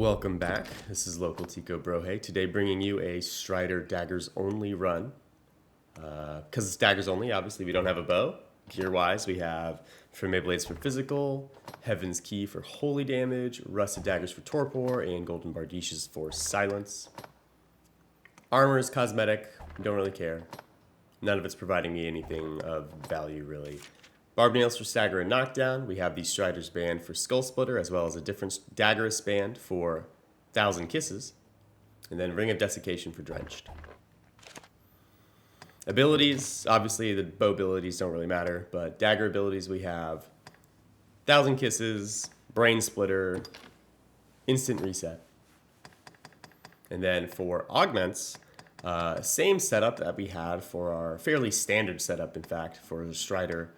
Welcome back. This is Local Tico Brohe. Today bringing you a Strider Daggers only run. Because it's Daggers only, obviously we don't have a bow. Gear-wise, we have Framae Blades for physical, Heaven's Key for holy damage, Rusted Daggers for Torpor, and Golden Bardiches for silence. Armor is cosmetic, don't really care. None of it's providing me anything of value, really. Barb Nails for Stagger and Knockdown. We have the Strider's Band for Skull Splitter, as well as a different Daggerist Band for 1,000 Kisses. And then Ring of Desiccation for Drenched. Abilities, obviously the bow abilities don't really matter, but dagger abilities we have 1,000 Kisses, Brain Splitter, Instant Reset. And then for Augments, same setup that we had for our fairly standard setup, in fact, for the Strider.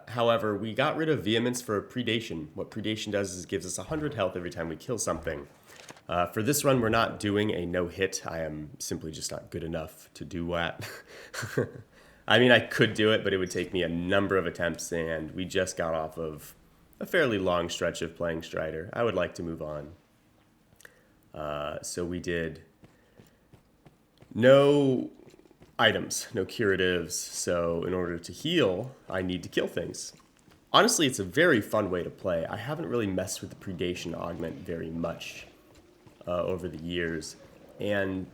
However, we got rid of Vehemence for Predation. What Predation does is it gives us 100 health every time we kill something. For this run, we're not doing a no-hit. I am simply just not good enough to do that. I mean, I could do it, but it would take me a number of attempts, and we just got off of a fairly long stretch of playing Strider. I would like to move on. So we did no items, no curatives, so in order to heal, I need to kill things. Honestly, it's a very fun way to play. I haven't really messed with the Predation augment very much over the years, and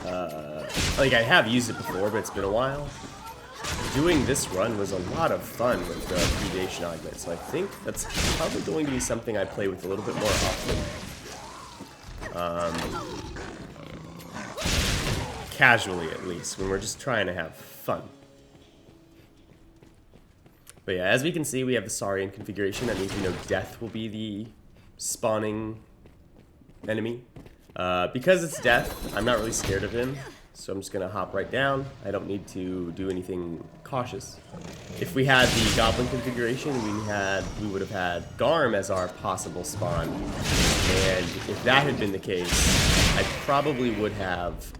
like I have used it before, but it's been a while. Doing this run was a lot of fun with the Predation augment, so I think that's probably going to be something I play with a little bit more often. Casually, at least, when we're just trying to have fun. But yeah, as we can see, we have the Saurian configuration. That means we know Death will be the spawning enemy. Because it's Death, I'm not really scared of him, so I'm just going to hop right down. I don't need to do anything cautious. If we had the Goblin configuration, we would have had Garm as our possible spawn. And if that had been the case, I probably would have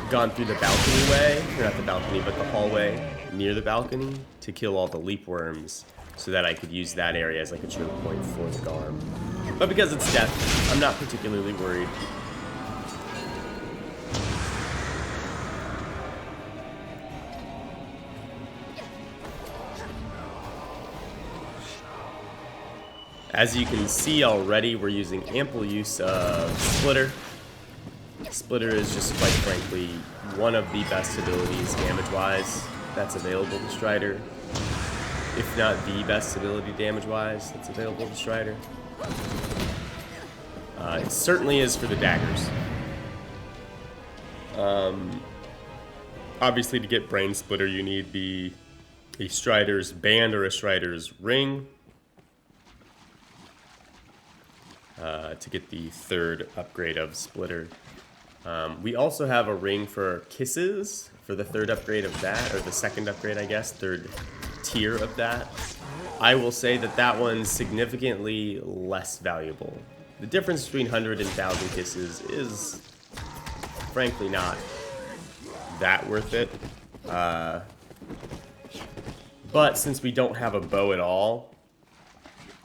gone through the balcony way, or not the balcony, but the hallway near the balcony to kill all the leap worms so that I could use that area as like a choke point for the Garm. But because it's Death, I'm not particularly worried. As you can see already, we're using ample use of Splitter. Splitter is just, quite frankly, one of the best abilities damage-wise that's available to Strider. If not the best ability damage-wise that's available to Strider. It certainly is for the Daggers. Obviously, to get Brain Splitter, you need a Strider's Band or a Strider's Ring. To get the third upgrade of Splitter. We also have a ring for Kisses for the third upgrade of that, or the second upgrade, I guess, third tier of that. I will say that that one's significantly less valuable. The difference between 100 and 1,000 Kisses is, frankly, not that worth it. But since we don't have a bow at all,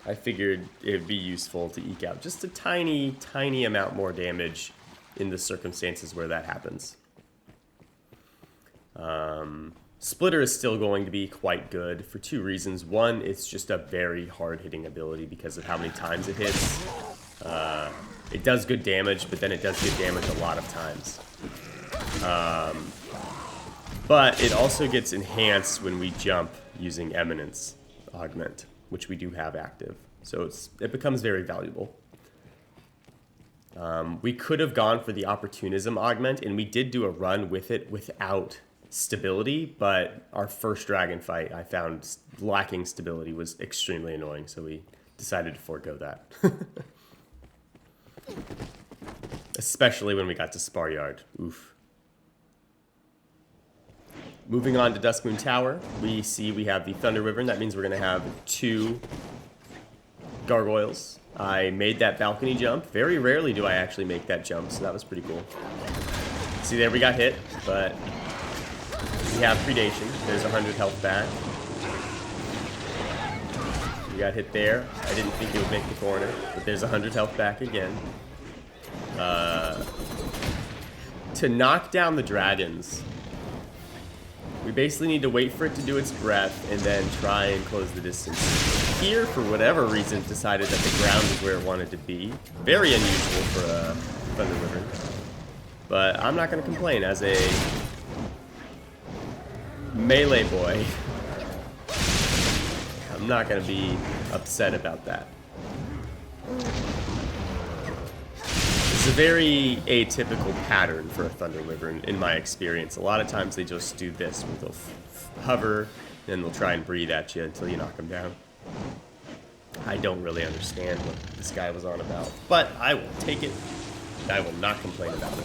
I figured it'd be useful to eke out just a tiny, tiny amount more damage in the circumstances where that happens. Splitter is still going to be quite good for two reasons. One, it's just a very hard-hitting ability because of how many times it hits. It does good damage, but then it does good damage a lot of times. But it also gets enhanced when we jump using Eminence augment, which we do have active. So it becomes very valuable. We could have gone for the Opportunism augment, and we did do a run with it without stability, but our first dragon fight I found lacking stability was extremely annoying, so we decided to forego that. Especially when we got to Sparyard. Oof. Moving on to Duskmoon Tower, we see we have the Thunder Wyvern. That means we're going to have 2 gargoyles. I made that balcony jump. Very rarely do I actually make that jump, so that was pretty cool. See there, we got hit, but we have Predation. There's 100 health back. We got hit there. I didn't think it would make the corner, but there's 100 health back again. To knock down the dragons, we basically need to wait for it to do its breath and then try and close the distance. Here, for whatever reason, decided that the ground is where it wanted to be. Very unusual for a Thunder Wyvern. But I'm not going to complain as a melee boy. I'm not going to be upset about that. It's a very atypical pattern for a Thunder Wyvern in my experience. A lot of times they just do this, where they'll hover, and they'll try and breathe at you until you knock them down. I don't really understand what this guy was on about, but I will take it. I will not complain about it.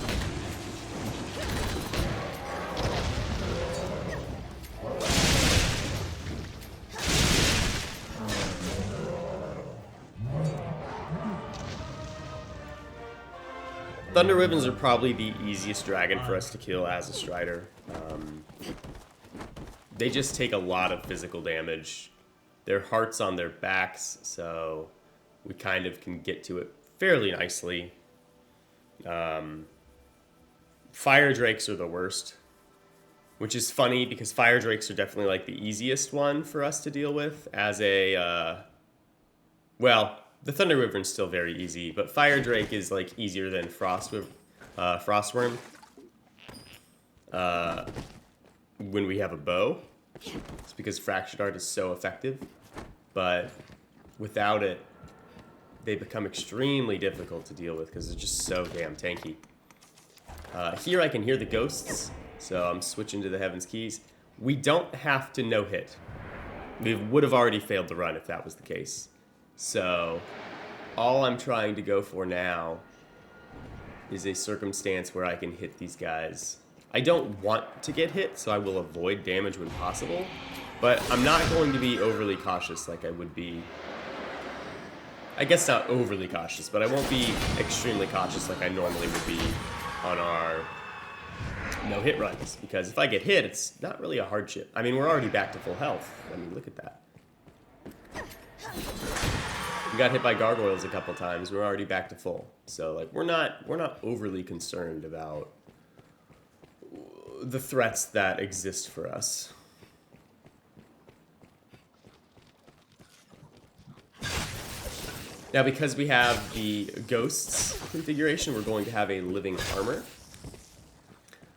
Thunder Wyverns are probably the easiest dragon for us to kill as a Strider. They just take a lot of physical damage. Their heart's on their backs, so we kind of can get to it fairly nicely. Fire Drakes are the worst, which is funny because Fire Drakes are definitely like the easiest one for us to deal with as a, well, the Thunder Wyvern's still very easy, but Fire Drake is like easier than Frostworm when we have a bow. It's because Fractured Art is so effective, but without it, they become extremely difficult to deal with because they're just so damn tanky. Here I can hear the ghosts, so I'm switching to the Heaven's Keys. We don't have to no-hit. We would have already failed the run if that was the case. So, all I'm trying to go for now is a circumstance where I can hit these guys. I don't want to get hit, so I will avoid damage when possible, but I'm not going to be overly cautious like I would be. I guess not overly cautious, but I won't be extremely cautious like I normally would be on our no-hit runs, because if I get hit, it's not really a hardship. I mean, we're already back to full health. I mean, look at that. We got hit by gargoyles a couple times. We're already back to full. So like we're not overly concerned about the threats that exist for us. Now because we have the ghosts configuration, we're going to have a living armor.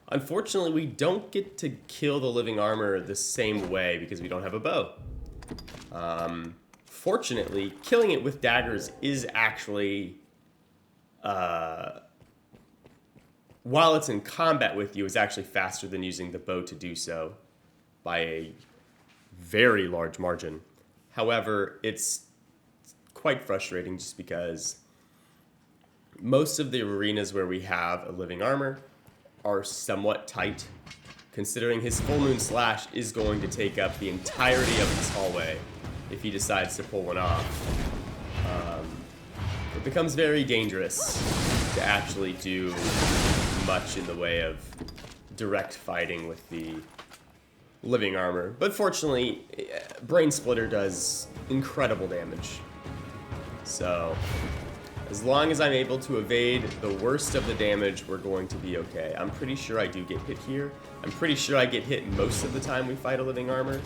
Unfortunately, we don't get to kill the living armor the same way because we don't have a bow. Fortunately, killing it with daggers is actually, while it's in combat with you, is actually faster than using the bow to do so by a very large margin. However, it's quite frustrating just because most of the arenas where we have a living armor are somewhat tight, considering his Full Moon Slash is going to take up the entirety of this hallway. If he decides to pull one off, it becomes very dangerous to actually do much in the way of direct fighting with the living armor. But fortunately, Brain Splitter does incredible damage. So, as long as I'm able to evade the worst of the damage, we're going to be okay. I'm pretty sure I do get hit here. I'm pretty sure I get hit most of the time we fight a living armor.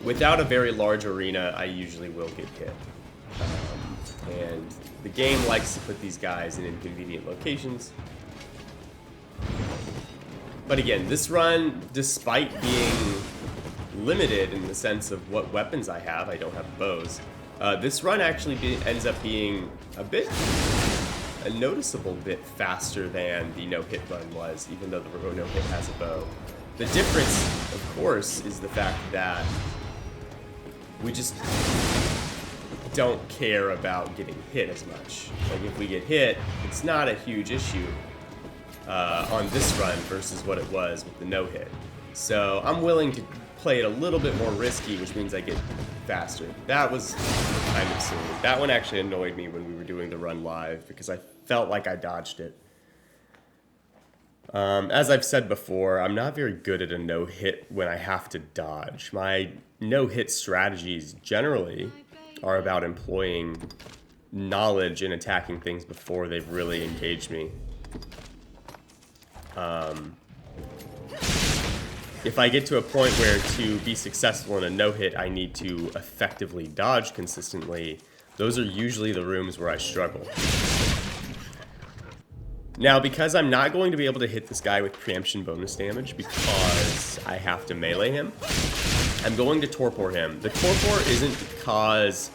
Without a very large arena, I usually will get hit. And the game likes to put these guys in inconvenient locations. But again, this run, despite being limited in the sense of what weapons I don't have bows. This run actually ends up being a noticeable bit faster than the no-hit run was, even though the no-hit has a bow. The difference, of course, is the fact that we just don't care about getting hit as much. Like, if we get hit, it's not a huge issue on this run versus what it was with the no-hit. So I'm willing to play it a little bit more risky, which means I get faster. That was kind of silly. That one actually annoyed me when we were doing the run live because I felt like I dodged it. As I've said before, I'm not very good at a no-hit when I have to dodge. My no-hit strategies generally are about employing knowledge in attacking things before they've really engaged me. If I get to a point where to be successful in a no-hit, I need to effectively dodge consistently, those are usually the rooms where I struggle. Now, because I'm not going to be able to hit this guy with preemption bonus damage because I have to melee him, I'm going to Torpor him. The Torpor isn't because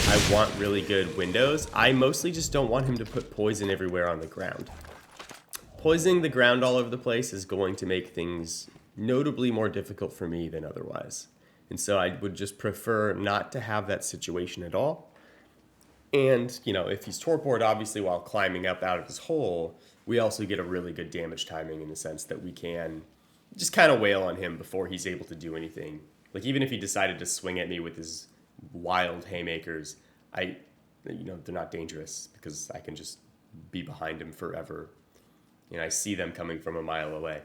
I want really good windows. I mostly just don't want him to put poison everywhere on the ground. Poisoning the ground all over the place is going to make things notably more difficult for me than otherwise. And so I would just prefer not to have that situation at all. And, you know, if he's torpored, obviously, while climbing up out of his hole, we also get a really good damage timing in the sense that we can just kind of wail on him before he's able to do anything. Like, even if he decided to swing at me with his wild haymakers, they're not dangerous because I can just be behind him forever. And I see them coming from a mile away.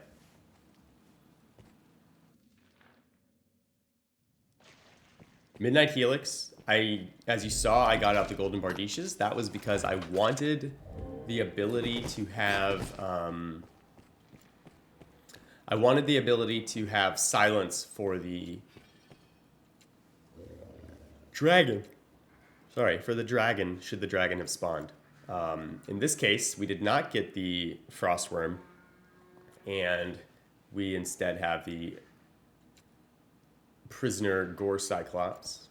Midnight Helix, as you saw, I got out the golden Bardiches. That was because I wanted the ability to have, silence for the dragon. Sorry, for the dragon, should the dragon have spawned. In this case, we did not get the Frostworm, and we instead have the Prisoner Gore Cyclops.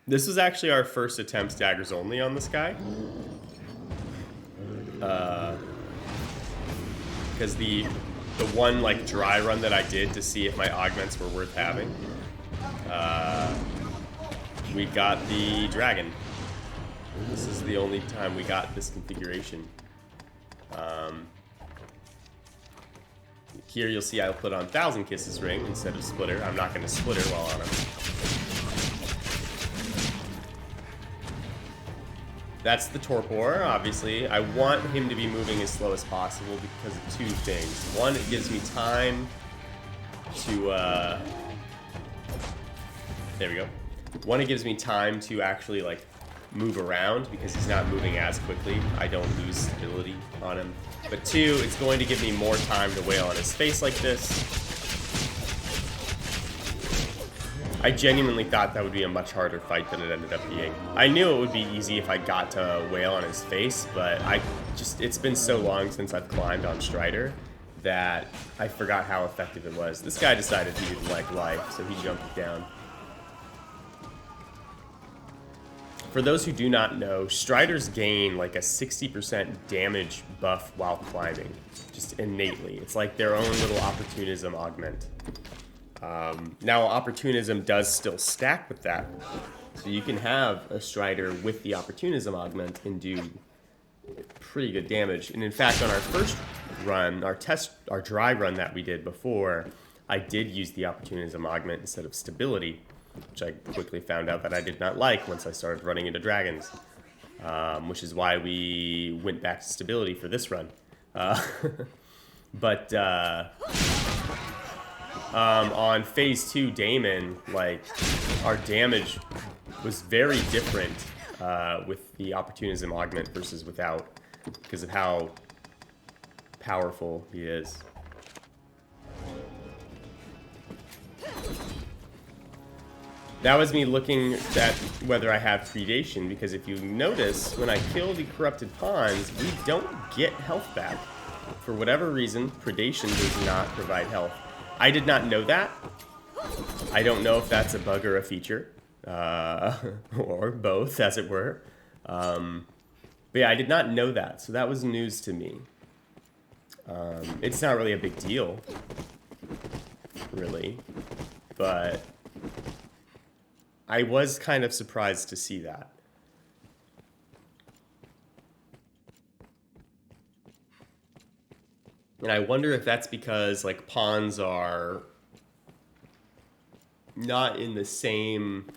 This was actually our first attempt Daggers only on this guy. Because the one like dry run that I did to see if my augments were worth having, we got the dragon. This is the only time we got this configuration. Here you'll see I'll put on Thousand Kisses ring instead of Splitter. I'm not going to Splitter while on him. That's the Torpor, obviously. I want him to be moving as slow as possible because of two things. One, it gives me time to, there we go. One, it gives me time to actually, like, move around because he's not moving as quickly. I don't lose stability on him. But two, it's going to give me more time to wail on his face like this. I genuinely thought that would be a much harder fight than it ended up being. I knew it would be easy if I got to wail on his face, but it's been so long since I've climbed on Strider that I forgot how effective it was. This guy decided he didn't like life, so he jumped down. For those who do not know, Striders gain like a 60% damage buff while climbing, just innately. It's like their own little opportunism augment. Now, opportunism does still stack with that, so you can have a Strider with the opportunism augment and do pretty good damage. And in fact, on our first run, our dry run that we did before, I did use the opportunism augment instead of stability, which I quickly found out that I did not like once I started running into dragons, which is why we went back to stability for this run. But on phase 2 Daimon, like, our damage was very different with the opportunism augment versus without, because of how powerful he is. That was me looking at whether I have Predation, because if you notice, when I kill the corrupted pawns, we don't get health back. For whatever reason, Predation does not provide health. I did not know that. I don't know if that's a bug or a feature, or both, as it were. But yeah, I did not know that, so that was news to me. It's not really a big deal, really, but I was kind of surprised to see that. And I wonder if that's because, like, pawns are not in the same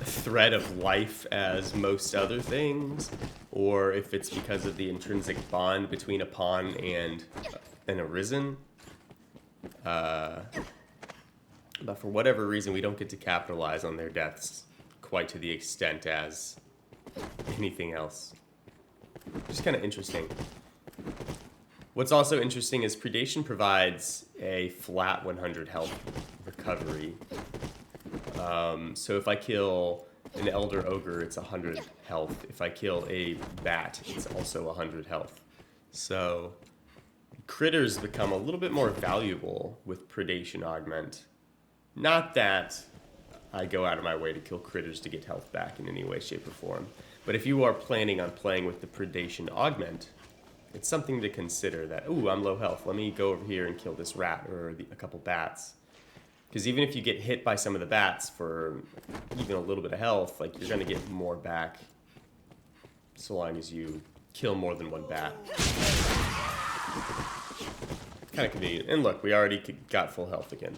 thread of life as most other things, or if it's because of the intrinsic bond between a pawn and an arisen. But for whatever reason, we don't get to capitalize on their deaths quite to the extent as anything else. Just kind of interesting. What's also interesting is Predation provides a flat 100 health recovery. So if I kill an Elder Ogre, it's 100 health. If I kill a Bat, it's also 100 health. So critters become a little bit more valuable with Predation Augment. Not that I go out of my way to kill critters to get health back in any way, shape, or form. But if you are planning on playing with the Predation Augment, it's something to consider that, ooh, I'm low health. Let me go over here and kill this rat or a couple bats. Because even if you get hit by some of the bats for even a little bit of health, like, you're going to get more back so long as you kill more than one bat. Kind of convenient. And look, we already got full health again.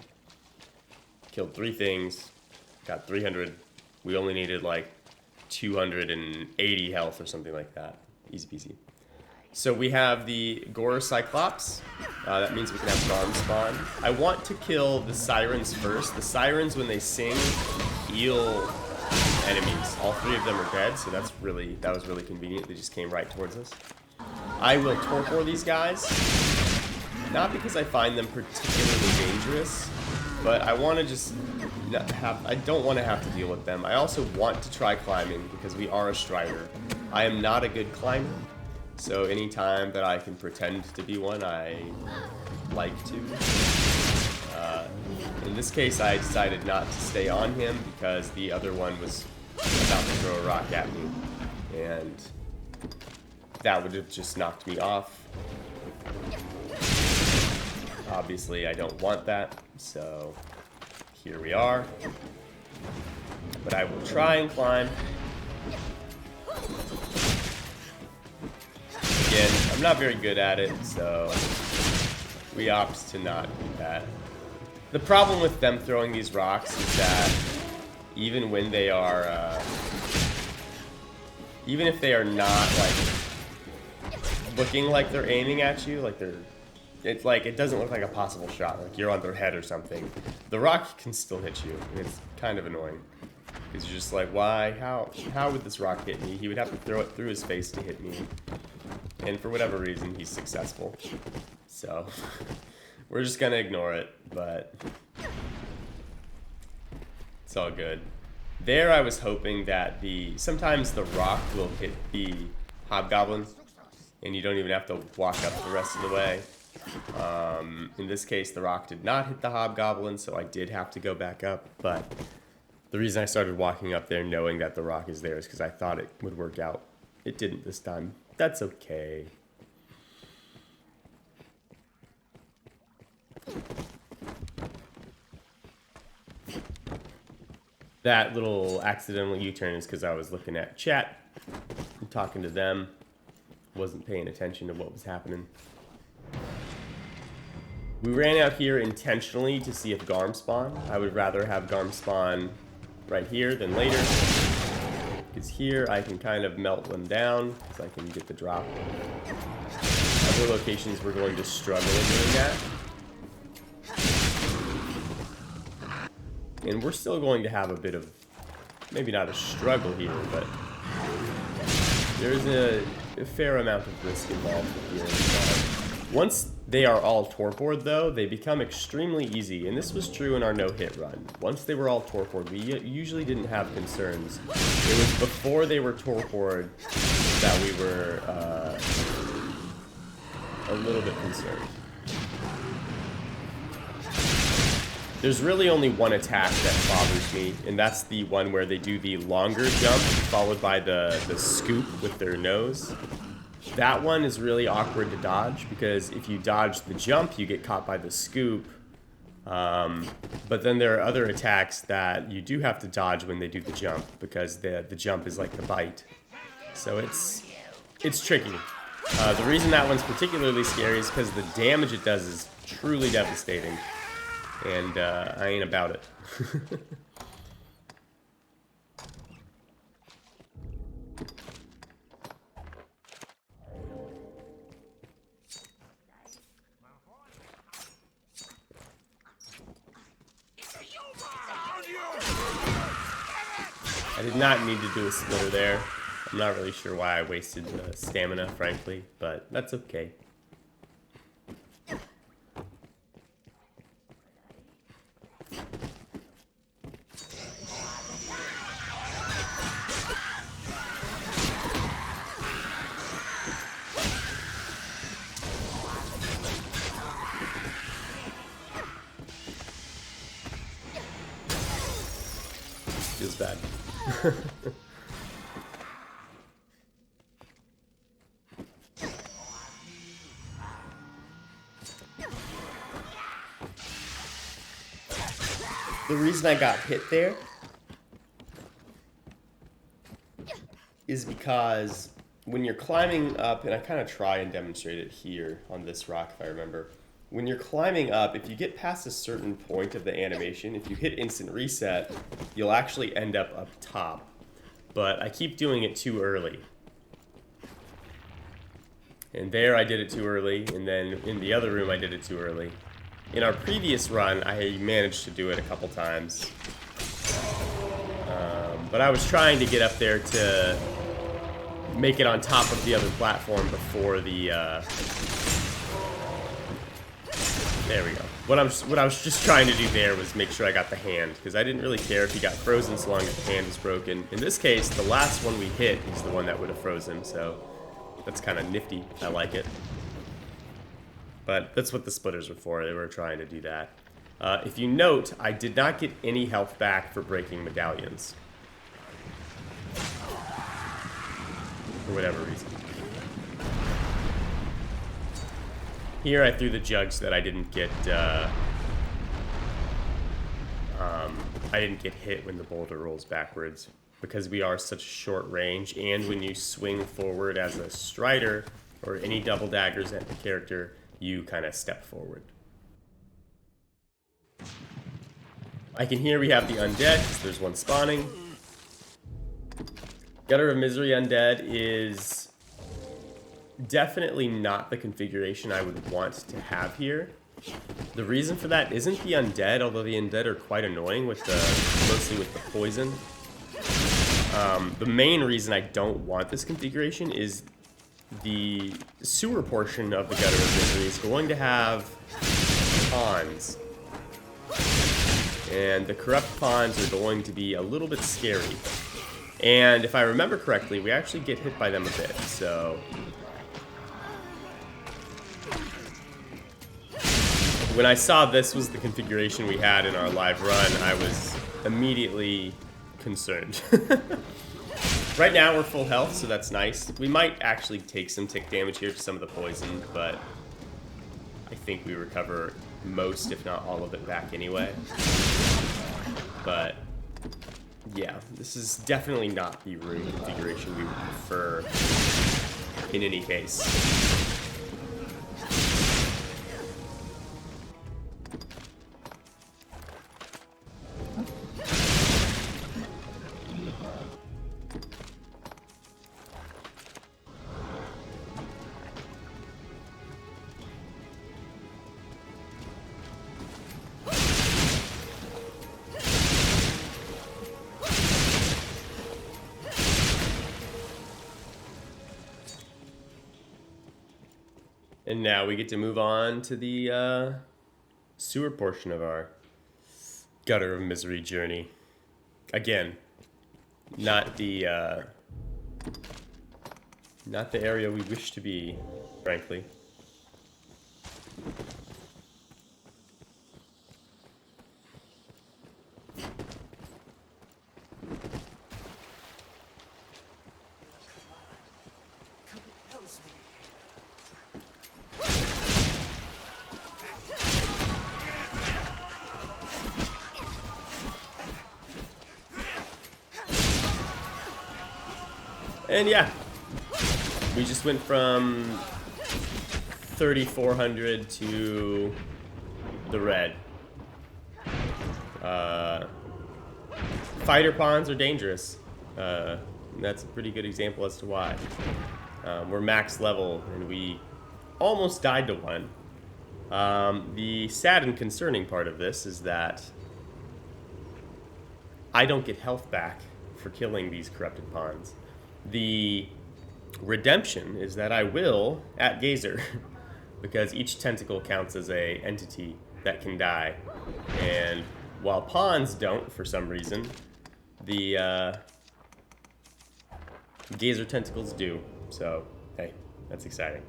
Killed 3 things, got 300. We only needed like 280 health or something like that. Easy peasy. So we have the Gore Cyclops. That means we can have Garm Spawn. I want to kill the Sirens first. The Sirens, when they sing, heal enemies. All 3 of them are dead, so that was really convenient. They just came right towards us. I will Torpor these guys. Not because I find them particularly dangerous, but I want to just not have, I don't want to have to deal with them. I also want to try climbing because we are a Strider. I am not a good climber, so anytime that I can pretend to be one, I like to. In this case, I decided not to stay on him because the other one was about to throw a rock at me, and that would have just knocked me off. Obviously, I don't want that, so here we are. But I will try and climb. Again, I'm not very good at it, so we opt to not do that. The problem with them throwing these rocks is that even when they are, even if they are not like looking like they're aiming at you, like it's like, it doesn't look like a possible shot, like you're on their head or something, the rock can still hit you, and it's kind of annoying. Because you're just like, why, how would this rock hit me? He would have to throw it through his face to hit me. And for whatever reason, he's successful. So, we're just gonna ignore it, but it's all good. There I was hoping that sometimes the rock will hit the hobgoblin, and you don't even have to walk up the rest of the way. In this case, the rock did not hit the hobgoblin, so I did have to go back up, but the reason I started walking up there knowing that the rock is there is because I thought it would work out. It didn't this time. That's okay. That little accidental U-turn is because I was looking at chat and talking to them. Wasn't paying attention to what was happening. We ran out here intentionally to see if Garm spawn. I would rather have Garm spawn right here than later. Because here I can kind of melt them down, so I can get the drop. Other locations we're going to struggle in doing that. And we're still going to have a bit of, maybe not a struggle here, but there's a fair amount of risk involved here. Once they are all torpored, though, they become extremely easy, and this was true in our no-hit run. Once they were all torpored, we usually didn't have concerns. It was before they were torpored that we were a little bit concerned. There's really only one attack that bothers me, and that's the one where they do the longer jump followed by the scoop with their nose. That one is really awkward to dodge, because if you dodge the jump, you get caught by the scoop. But then there are other attacks that you do have to dodge when they do the jump, because the jump is like the bite. So it's tricky. The reason that one's particularly scary is because the damage it does is truly devastating. And I ain't about it. I did not need to do a splitter there. I'm not really sure why I wasted the stamina, frankly, but that's okay. Feels bad. The reason I got hit there is because when you're climbing up, and I kind of try and demonstrate it here on this rock if I remember, when you're climbing up, if you get past a certain point of the animation, if you hit instant reset, you'll actually end up top. But I keep doing it too early. And there I did it too early, and then in the other room I did it too early. In our previous run, I managed to do it a couple times. But I was trying to get up there to make it on top of the other platform before the... There we go. What I was just trying to do there was make sure I got the hand, because I didn't really care if he got frozen so long as the hand was broken. In this case, the last one we hit is the one that would have frozen, so that's kind of nifty. I like it. But that's what the splitters were for. They were trying to do that. If you note, I did not get any health back for breaking medallions. For whatever reason. Here I threw the jug so that I didn't get hit when the boulder rolls backwards, because we are such short range, and when you swing forward as a strider or any double daggers at the character, you kind of step forward. I can hear we have the undead, so there's one spawning. Gutter of Misery undead is definitely not the configuration I would want to have here. The reason for that isn't the undead, although the undead are quite annoying with mostly with the poison. The main reason I don't want this configuration is the sewer portion of the Gutter of Misery is going to have pawns. And the corrupt pawns are going to be a little bit scary. And if I remember correctly, we actually get hit by them a bit, so... When I saw this was the configuration we had in our live run, I was immediately concerned. Right now we're full health, so that's nice. We might actually take some tick damage here to some of the poison, but I think we recover most, if not all of it back anyway. But yeah, this is definitely not the rune configuration we would prefer in any case. And now we get to move on to the sewer portion of our Gutter of Misery journey. Again, not the area we wish to be, frankly. And yeah, we just went from 3,400 to the red. Fighter pawns are dangerous. That's a pretty good example as to why. We're max level and we almost died to one. The sad and concerning part of this is that I don't get health back for killing these corrupted pawns. The redemption is that I will at Gazer, because each tentacle counts as a entity that can die, and while pawns don't for some reason, the Gazer tentacles do. So hey, that's exciting.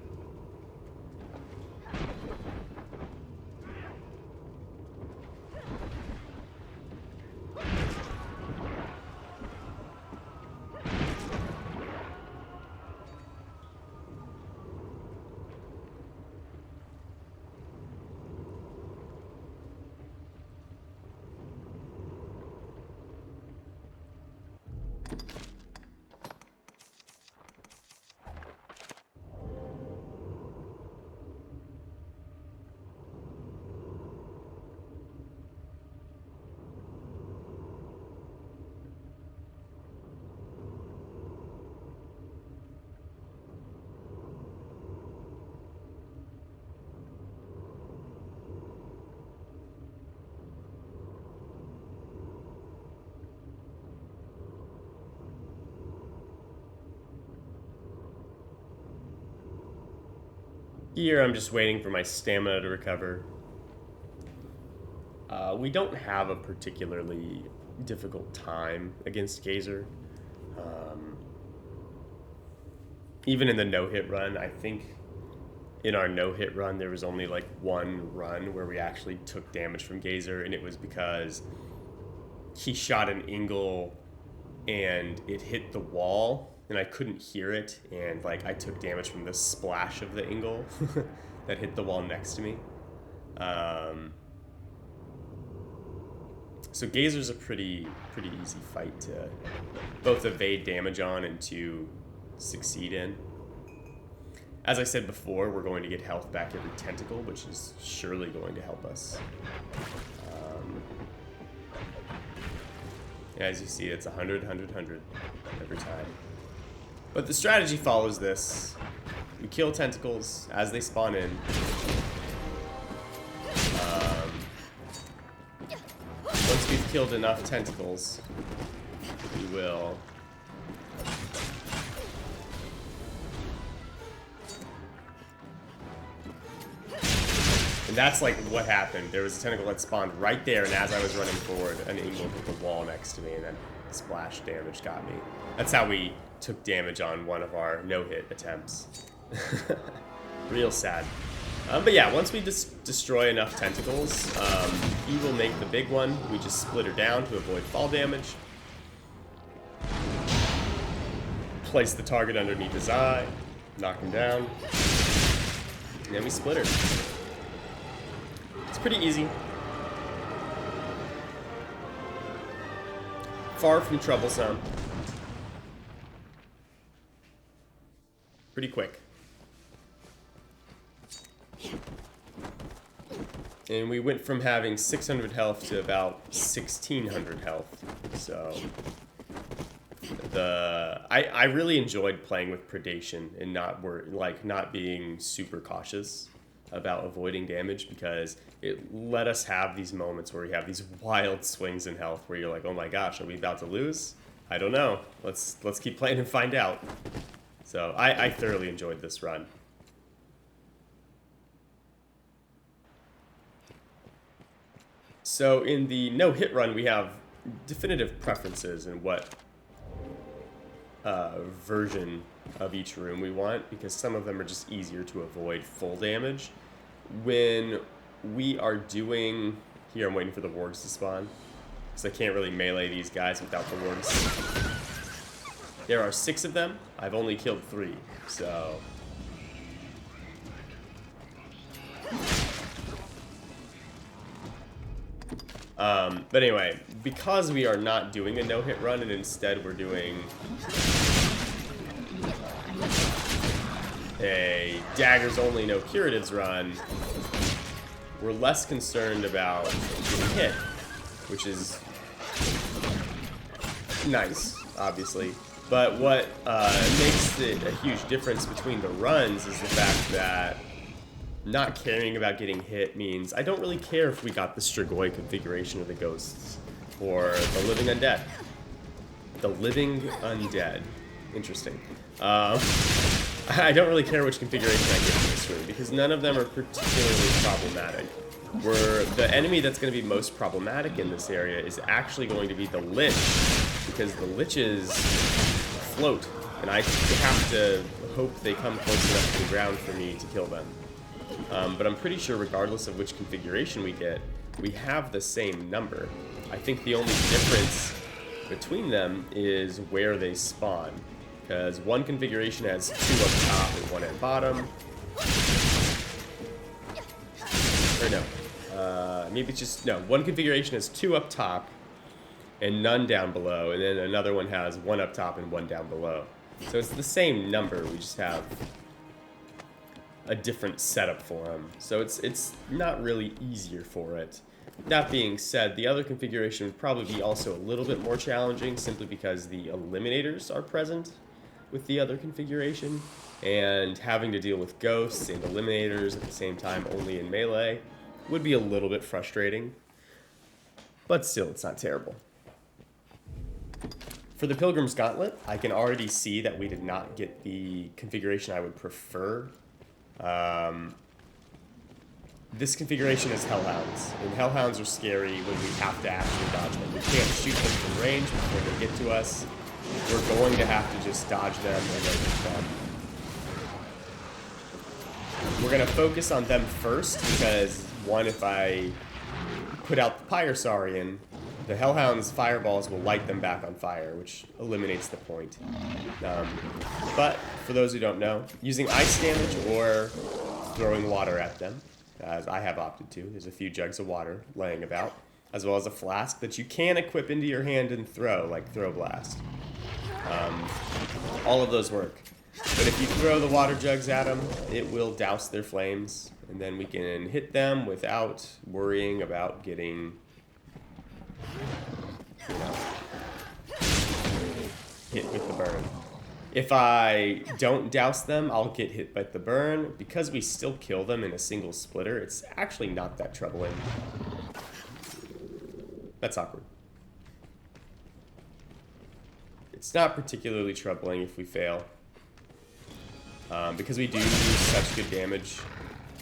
Here I'm just waiting for my stamina to recover. We don't have a particularly difficult time against Gazer. Even in the no-hit run, I think in our no-hit run there was only like one run where we actually took damage from Gazer, and it was because he shot an Ingle and it hit the wall and I couldn't hear it, and like I took damage from the splash of the Ingle that hit the wall next to me. So Gazer's a pretty easy fight to both evade damage on and to succeed in. As I said before, we're going to get health back every tentacle, which is surely going to help us. As you see, it's 100, 100, 100 every time. But the strategy follows this. We kill tentacles as they spawn in. Once we've killed enough tentacles, we will and that's like what happened. There was a tentacle that spawned right there, and as I was running forward, an Ingle hit the wall next to me, and then splash damage got me. That's how we took damage on one of our no-hit attempts. Real sad. But yeah, once we destroy enough tentacles, he will make the big one. We just split her down to avoid fall damage. Place the target underneath his eye, knock him down, and then we split her. It's pretty easy. Far from troublesome. Pretty quick. And we went from having 600 health to about 1600 health. So I really enjoyed playing with Predation and not being super cautious about avoiding damage, because it let us have these moments where we have these wild swings in health where you're like, oh my gosh, are we about to lose? I don't know. Let's keep playing and find out. So I thoroughly enjoyed this run. So in the no-hit run, we have definitive preferences in what version of each room we want, because some of them are just easier to avoid full damage. When we are doing... Here, I'm waiting for the wargs to spawn, because I can't really melee these guys without the wargs. There are 6 of them. I've only killed 3, so... But anyway, because we are not doing a no-hit run and instead we're doing a Daggers only no curatives run, we're less concerned about getting hit, which is nice, obviously. But what makes it a huge difference between the runs is the fact that not caring about getting hit means I don't really care if we got the Strigoi configuration of the ghosts or the living undead. The living undead. Interesting. I don't really care which configuration I get in this room because none of them are particularly problematic. Where the enemy that's going to be most problematic in this area is actually going to be the Lich, because the Liches float, and I have to hope they come close enough to the ground for me to kill them. But I'm pretty sure regardless of which configuration we get, we have the same number. I think the only difference between them is where they spawn, because one configuration has 2 up top and 1 at bottom. Or no, maybe it's just, no, one configuration has 2 up top and none down below, and then another one has 1 up top and 1 down below. So it's the same number, we just have a different setup for them. So it's not really easier for it. That being said, the other configuration would probably be also a little bit more challenging simply because the eliminators are present with the other configuration, and having to deal with ghosts and eliminators at the same time only in melee would be a little bit frustrating. But still, it's not terrible. For the Pilgrim's Gauntlet, I can already see that we did not get the configuration I would prefer. This configuration is Hellhounds, and Hellhounds are scary when we have to actually dodge them. We can't shoot them from range before they get to us. We're going to have to just dodge them and then hit them. We're going to focus on them first because, one, if I put out the Pyrosaurian, the Hellhound's fireballs will light them back on fire, which eliminates the point. But for those who don't know, using ice damage or throwing water at them, as I have opted to. There's a few jugs of water laying about, as well as a flask that you can equip into your hand and throw, like Throw Blast. All of those work. But if you throw the water jugs at them, it will douse their flames, and then we can hit them without worrying about getting, you know, hit with the burn. If I don't douse them, I'll get hit by the burn. Because we still kill them in a single splitter, it's actually not that troubling. That's awkward. It's not particularly troubling if we fail. Because we do such good damage.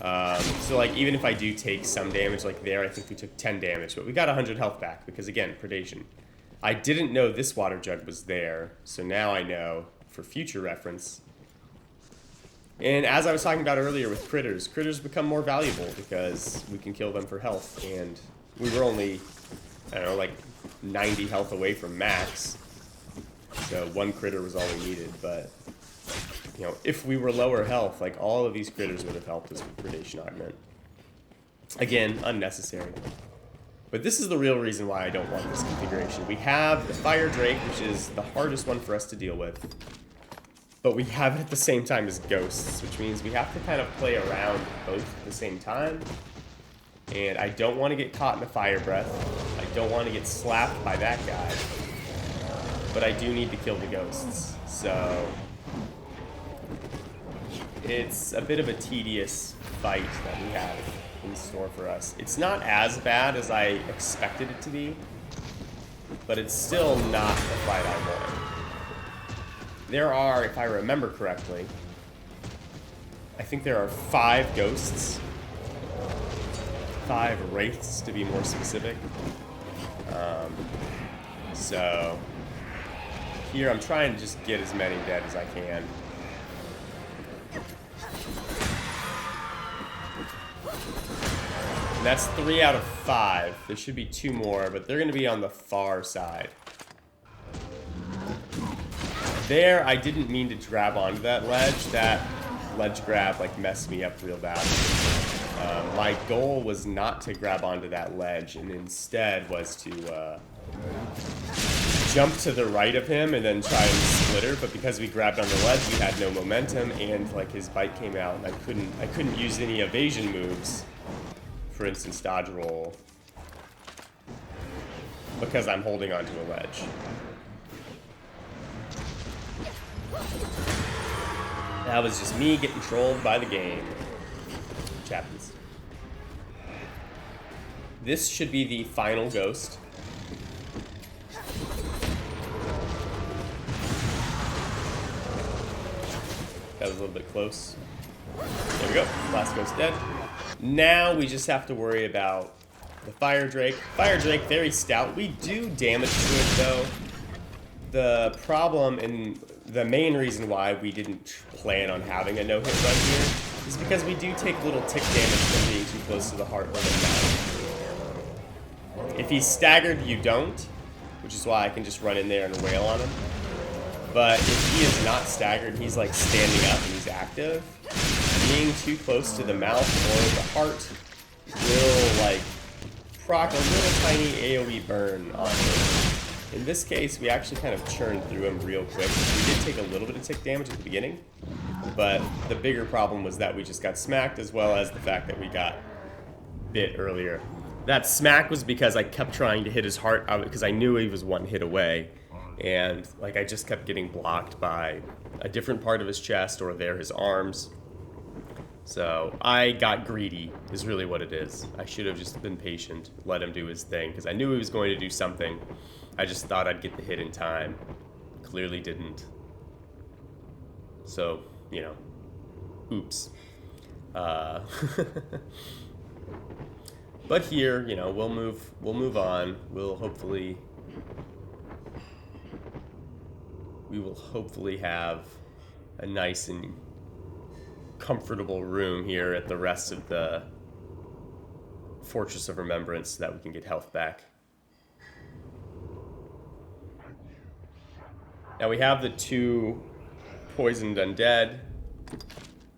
So like, even if I do take some damage like there, I think we took 10 damage, but we got 100 health back because, again, Predation. I didn't know this water jug was there, so now I know for future reference. And as I was talking about earlier with critters become more valuable because we can kill them for health, and we were only, I don't know, like 90 health away from max, so one critter was all we needed. But you know, if we were lower health, like, all of these critters would have helped us with Predation Augment. Again, unnecessary. But this is the real reason why I don't want this configuration. We have the Fire Drake, which is the hardest one for us to deal with. But we have it at the same time as Ghosts, which means we have to kind of play around both at the same time. And I don't want to get caught in a Fire Breath. I don't want to get slapped by that guy. But I do need to kill the Ghosts. So it's a bit of a tedious fight that we have in store for us. It's not as bad as I expected it to be, but it's still not the fight I want. There are, if I remember correctly, I think there are 5 ghosts. 5 wraiths, to be more specific. So here I'm trying to just get as many dead as I can. And that's 3 out of 5. There should be 2 more, but they're going to be on the far side. There, I didn't mean to grab onto that ledge. That ledge grab, like, messed me up real bad. My goal was not to grab onto that ledge, and instead was to jump to the right of him and then try and splitter. But because we grabbed on the ledge, we had no momentum, and like his bite came out, and I couldn't use any evasion moves. For instance, dodge roll, because I'm holding onto a ledge. That was just me getting trolled by the game. Which happens. This should be the final ghost. That was a little bit close. There we go. Last ghost dead. Now we just have to worry about the Fire Drake. Fire Drake, very stout. We do damage to it, though. The problem, and the main reason why we didn't plan on having a no-hit run here, is because we do take little tick damage from being too close to the heart or the mouth. If he's staggered, you don't, which is why I can just run in there and wail on him. But if he is not staggered, he's like standing up and he's active, being too close to the mouth or the heart will like proc a little tiny AoE burn on him. In this case, we actually kind of churned through him real quick. We did take a little bit of tick damage at the beginning, but the bigger problem was that we just got smacked, as well as the fact that we got bit earlier. That smack was because I kept trying to hit his heart out because I knew he was one hit away, and like I just kept getting blocked by a different part of his chest or his arms. So I got greedy is really what it is. I should have just been patient, let him do his thing, because I knew he was going to do something. I just thought I'd get the hit in time. Clearly didn't. So, you know, oops. But here, you know, we'll move on. We will hopefully have a nice and comfortable room here at the rest of the Fortress of Remembrance so that we can get health back. Now we have the 2 poisoned undead,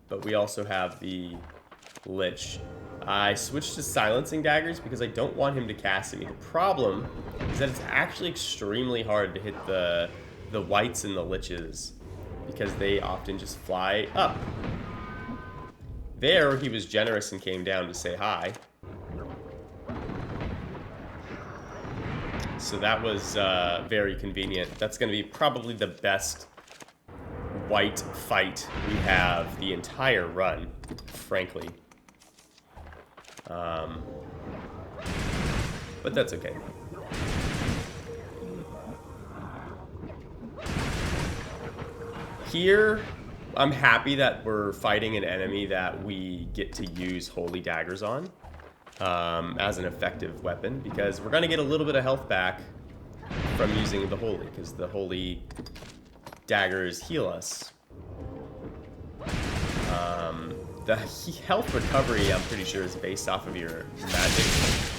but we also have the Lich. I switched to silencing daggers because I don't want him to cast at me. The problem is that it's actually extremely hard to hit the wights and the liches because they often just fly up. There, he was generous and came down to say hi. So that was very convenient. That's going to be probably the best white fight we have the entire run, frankly. But that's okay. Here, I'm happy that we're fighting an enemy that we get to use Holy Daggers on as an effective weapon, because we're going to get a little bit of health back from using the Holy, because the Holy Daggers heal us. The health recovery, I'm pretty sure, is based off of your magic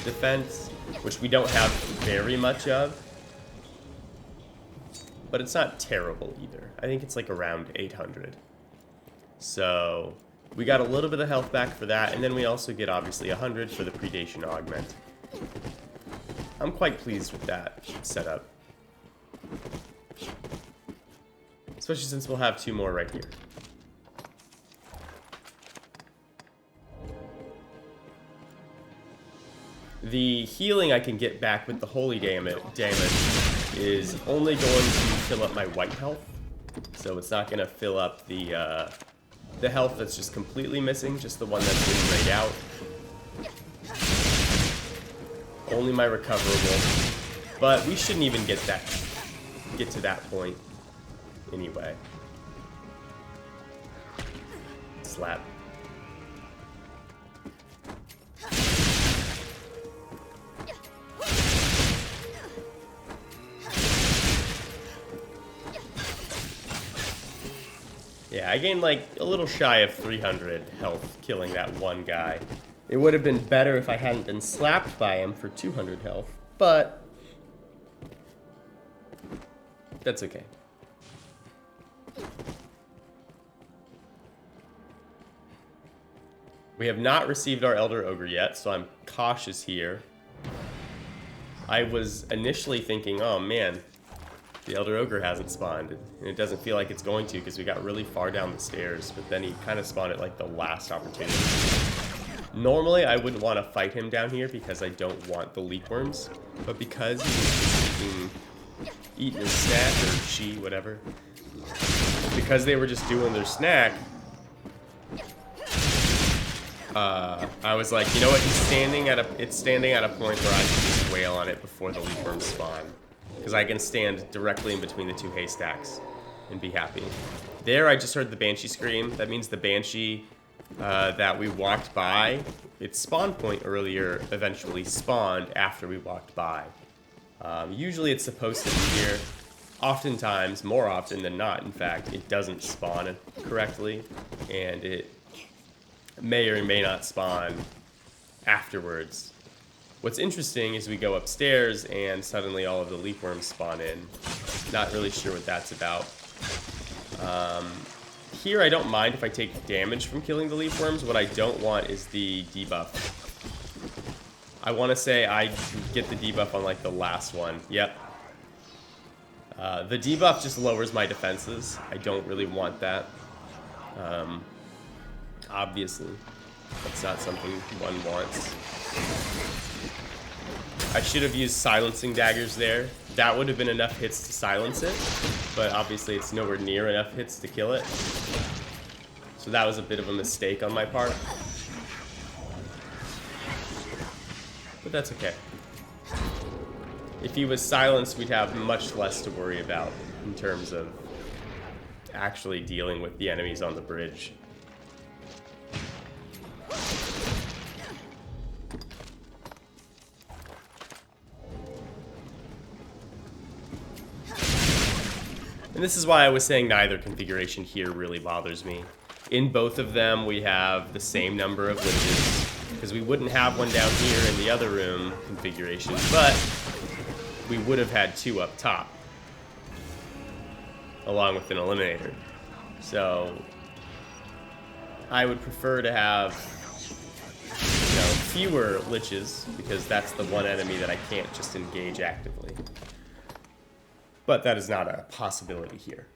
defense, which we don't have very much of. But it's not terrible either. I think it's like around 800. So we got a little bit of health back for that, and then we also get obviously 100 for the Predation Augment. I'm quite pleased with that setup. Especially since we'll have 2 more right here. The healing I can get back with the holy damage is only going to fill up my white health, so it's not going to fill up the health that's just completely missing, just the one that's been grayed out. Only my recoverable, but we shouldn't even get to that point anyway. Slap. Yeah, I gained like a little shy of 300 health killing that one guy. It would have been better if I hadn't been slapped by him for 200 health, but that's okay. We have not received our Elder Ogre yet, so I'm cautious here. I was initially thinking, oh man, the Elder Ogre hasn't spawned, and it doesn't feel like it's going to because we got really far down the stairs, but then he kind of spawned at like the last opportunity. Normally, I wouldn't want to fight him down here because I don't want the leak worms, but because he was eating his snack, or she, whatever, because they were just doing their snack, I was like, you know what, it's standing at a point where I can just wail on it before the leak worms spawn. Because I can stand directly in between the 2 haystacks. and be happy. There, I just heard the Banshee scream. That means the Banshee that we walked by, its spawn point earlier, eventually spawned after we walked by. Usually it's supposed to be here. Oftentimes, more often than not, in fact, it doesn't spawn correctly, and it may or may not spawn afterwards. What's interesting is we go upstairs and suddenly all of the leafworms spawn in. Not really sure what that's about. Here I don't mind if I take damage from killing the leafworms. What I don't want is the debuff. I want to say I get the debuff on like the last one. Yep. The debuff just lowers my defenses. I don't really want that. Obviously, that's not something one wants. I should have used silencing daggers there. That would have been enough hits to silence it, but obviously it's nowhere near enough hits to kill it. So that was a bit of a mistake on my part. But that's okay. If he was silenced, we'd have much less to worry about in terms of actually dealing with the enemies on the bridge. And this is why I was saying neither configuration here really bothers me. In both of them, we have the same number of liches, because we wouldn't have one down here in the other room configuration, but we would have had two up top, along with an eliminator. So I would prefer to have, fewer liches, because that's the one enemy that I can't just engage actively. But that is not a possibility here.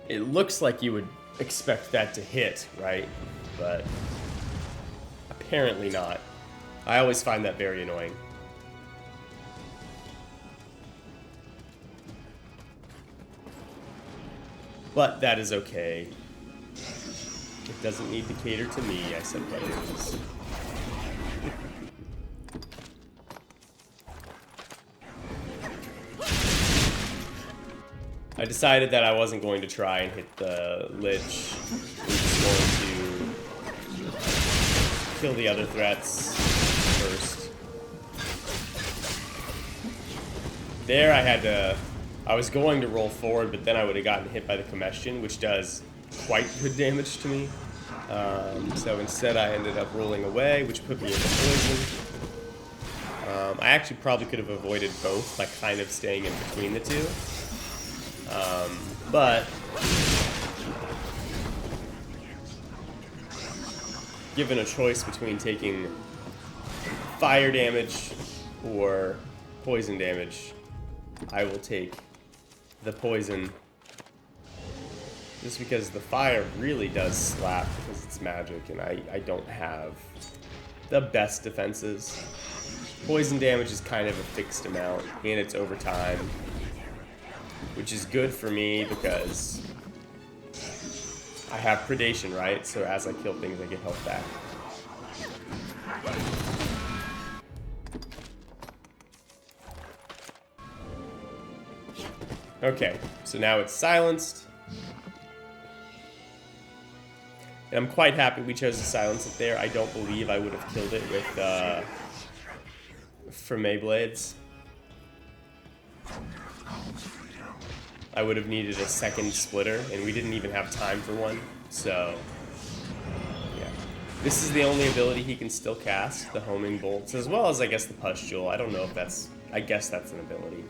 It looks like you would expect that to hit, right? But apparently not. I always find that very annoying. But that is okay. It doesn't need to cater to me, I suppose. I decided that I wasn't going to try and hit the lich. I'm just going to kill the other threats first. There I was going to roll forward, but then I would have gotten hit by the combustion, which does quite good damage to me. So instead I ended up rolling away, which put me into poison. I actually probably could have avoided both by kind of staying in between the two. But given a choice between taking fire damage or poison damage, I will take the poison, just because the fire really does slap because it's magic and I don't have the best defenses. Poison damage is kind of a fixed amount and it's over time, which is good for me because I have predation, right? So as I kill things, I get health back. Okay, so now it's silenced. And I'm quite happy we chose to silence it there. I don't believe I would have killed it with Framae Blades. I would have needed a second splitter, and we didn't even have time for one, so yeah. This is the only ability he can still cast, the homing bolts, as well as I guess the pustule. I don't know if that's, I guess that's an ability.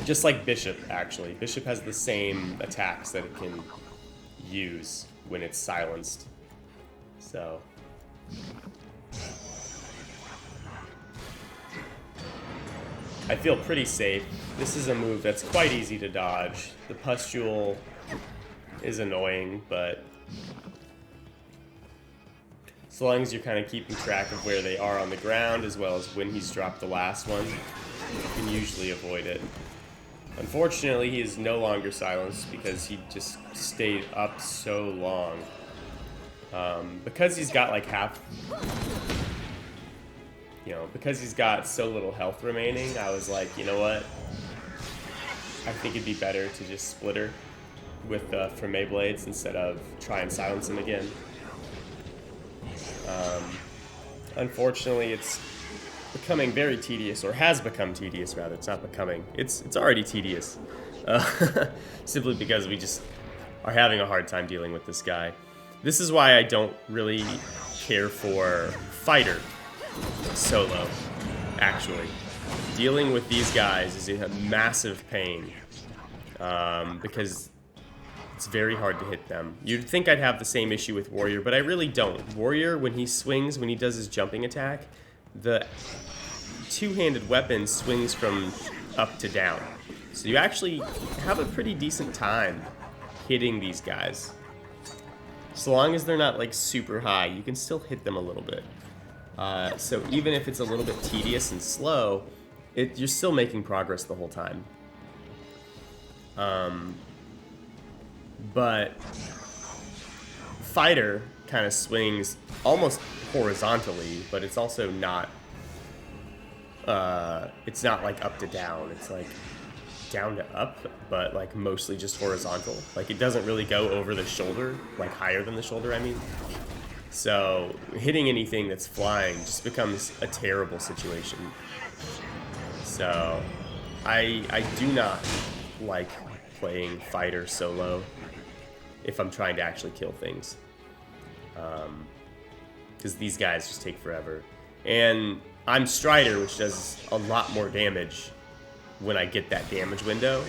Just like Bishop, actually. Bishop has the same attacks that it can use when it's silenced, so. I feel pretty safe. This is a move that's quite easy to dodge. The pustule is annoying, but as long as you're kind of keeping track of where they are on the ground, as well as when he's dropped the last one, you can usually avoid it. Unfortunately, he is no longer silenced because he just stayed up so long. Because he's got like half, because he's got so little health remaining, I was like, you know what? I think it'd be better to just split her with Framae Blades instead of try and silence him again. Unfortunately, it's becoming very tedious, or has become tedious rather. It's not becoming. It's already tedious, simply because we just are having a hard time dealing with this guy. This is why I don't really care for fighter solo. Actually, dealing with these guys is a massive pain because it's very hard to hit them. You'd think I'd have the same issue with Warrior, but I really don't. Warrior, when he swings, when he does his jumping attack, the two-handed weapon swings from up to down. So you actually have a pretty decent time hitting these guys. So long as they're not like super high, you can still hit them a little bit. So even if it's a little bit tedious and slow, you're still making progress the whole time. But fighter kind of swings almost horizontally, but it's also not. It's not like up to down. It's like down to up, but like mostly just horizontal. Like it doesn't really go over the shoulder, like higher than the shoulder, I mean. So hitting anything that's flying just becomes a terrible situation. So I do not like playing fighter solo if I'm trying to actually kill things. Because these guys just take forever. And I'm Strider, which does a lot more damage when I get that damage window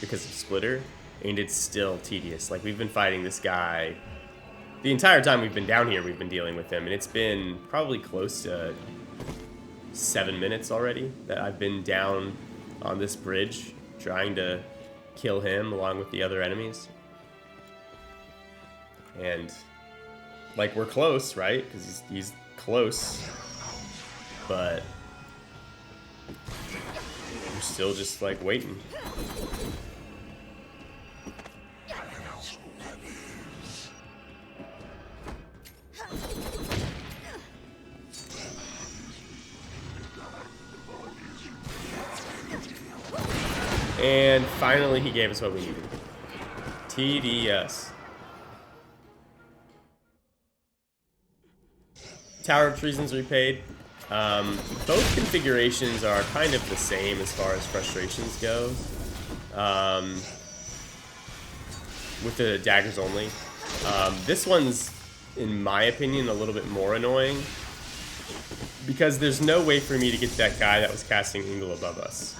because of Splitter, and it's still tedious. Like, we've been fighting this guy the entire time we've been down here. We've been dealing with him, and it's been probably close to 7 minutes already that I've been down on this bridge trying to kill him along with the other enemies. And like, we're close, right? Because he's close, but we're still just like waiting. And finally he gave us what we needed. TDS. Tower of Treasons Repaid. Both configurations are kind of the same as far as frustrations go. With the daggers only. This one's, in my opinion, a little bit more annoying, because there's no way for me to get that guy that was casting Ingle above us.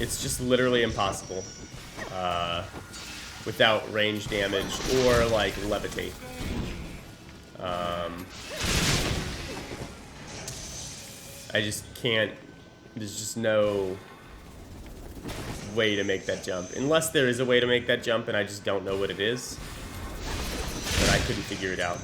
It's just literally impossible without range damage or like levitate. I just can't. There's just no way to make that jump, unless there is a way to make that jump and I just don't know what it is. But I couldn't figure it out.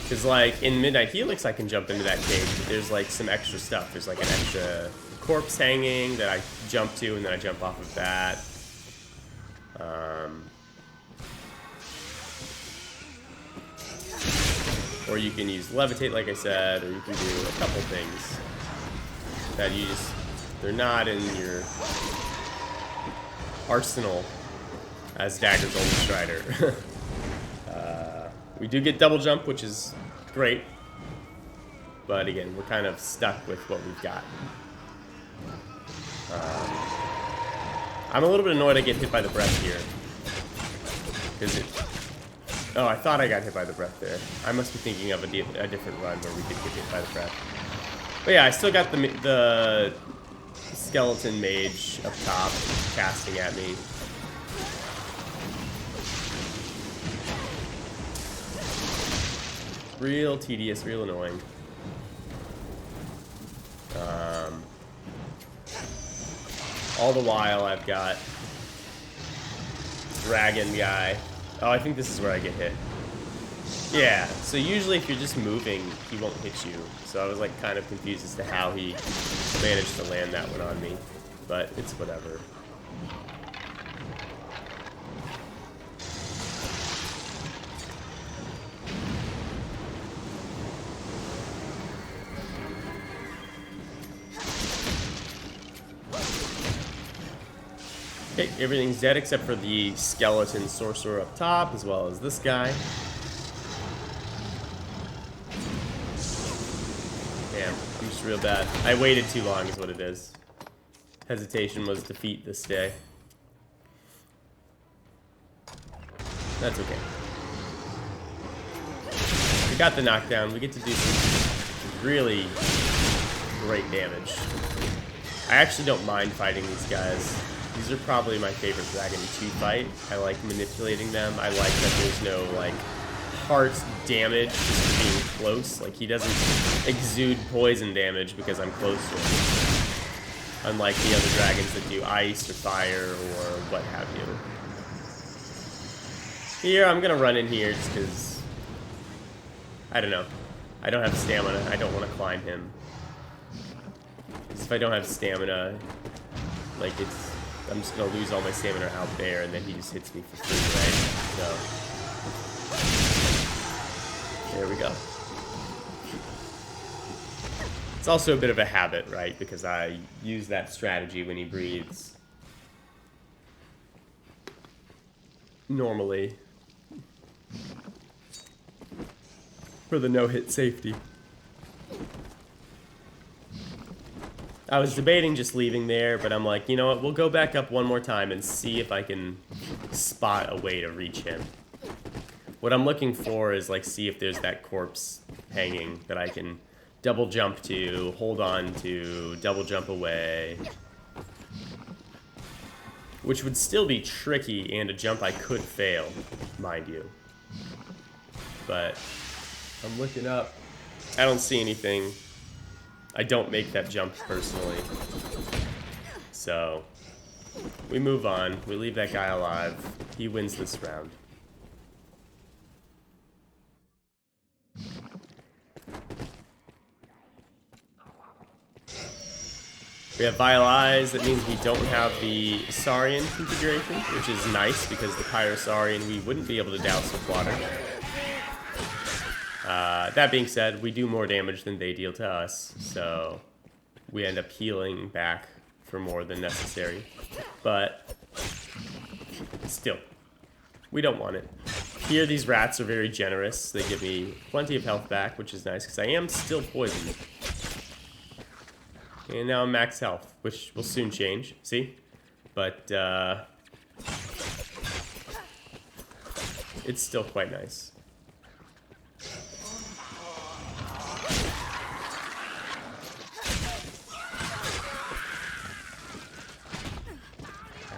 Because like in Midnight Helix I can jump into that cage, but there's like some extra stuff. There's like an extra corpse hanging that I jump to, and then I jump off of that. Or you can use levitate, like I said, or you can do a couple things that you just, they're not in your arsenal as Daggers only Strider. We do get double jump, which is great, but again, we're kind of stuck with what we've got. I'm a little bit annoyed I get hit by the breath here. Oh, I thought I got hit by the breath there. I must be thinking of a different run where we did get hit by the breath. But yeah, I still got the skeleton mage up top casting at me. Real tedious, real annoying. All the while, I've got Dragon guy. Oh, I think this is where I get hit. Yeah, so usually if you're just moving, he won't hit you. So I was like kind of confused as to how he managed to land that one on me. But it's whatever. Okay, everything's dead except for the skeleton sorcerer up top, as well as this guy. Damn, I'm just real bad. I waited too long is what it is. Hesitation was defeat this day. That's okay. We got the knockdown. We get to do some really great damage. I actually don't mind fighting these guys. These are probably my favorite dragon to fight. I like manipulating them. I like that there's no, like, heart damage just for being close. Like, he doesn't exude poison damage because I'm close to him. Unlike the other dragons that do ice or fire or what have you. Here, I'm gonna run in here just because, I don't know. I don't have stamina. I don't want to climb him. Because if I don't have stamina, like, I'm just gonna lose all my stamina out there, and then he just hits me for free, right? So there we go. It's also a bit of a habit, right? Because I use that strategy when he breathes. Normally. For the no-hit safety. I was debating just leaving there, but I'm like, you know what, we'll go back up one more time and see if I can spot a way to reach him. What I'm looking for is, like, see if there's that corpse hanging that I can double jump to, hold on to, double jump away. Which would still be tricky and a jump I could fail, mind you. But I'm looking up. I don't see anything. I don't make that jump personally. So, we move on. We leave that guy alive. He wins this round. We have Vile Eyes. That means we don't have the Saurian configuration, which is nice because the Pyrosaurian we wouldn't be able to douse with water. That being said, we do more damage than they deal to us, so we end up healing back for more than necessary. But still, we don't want it. Here, these rats are very generous. They give me plenty of health back, which is nice, because I am still poisoned. And now I'm max health, which will soon change, see? But, it's still quite nice.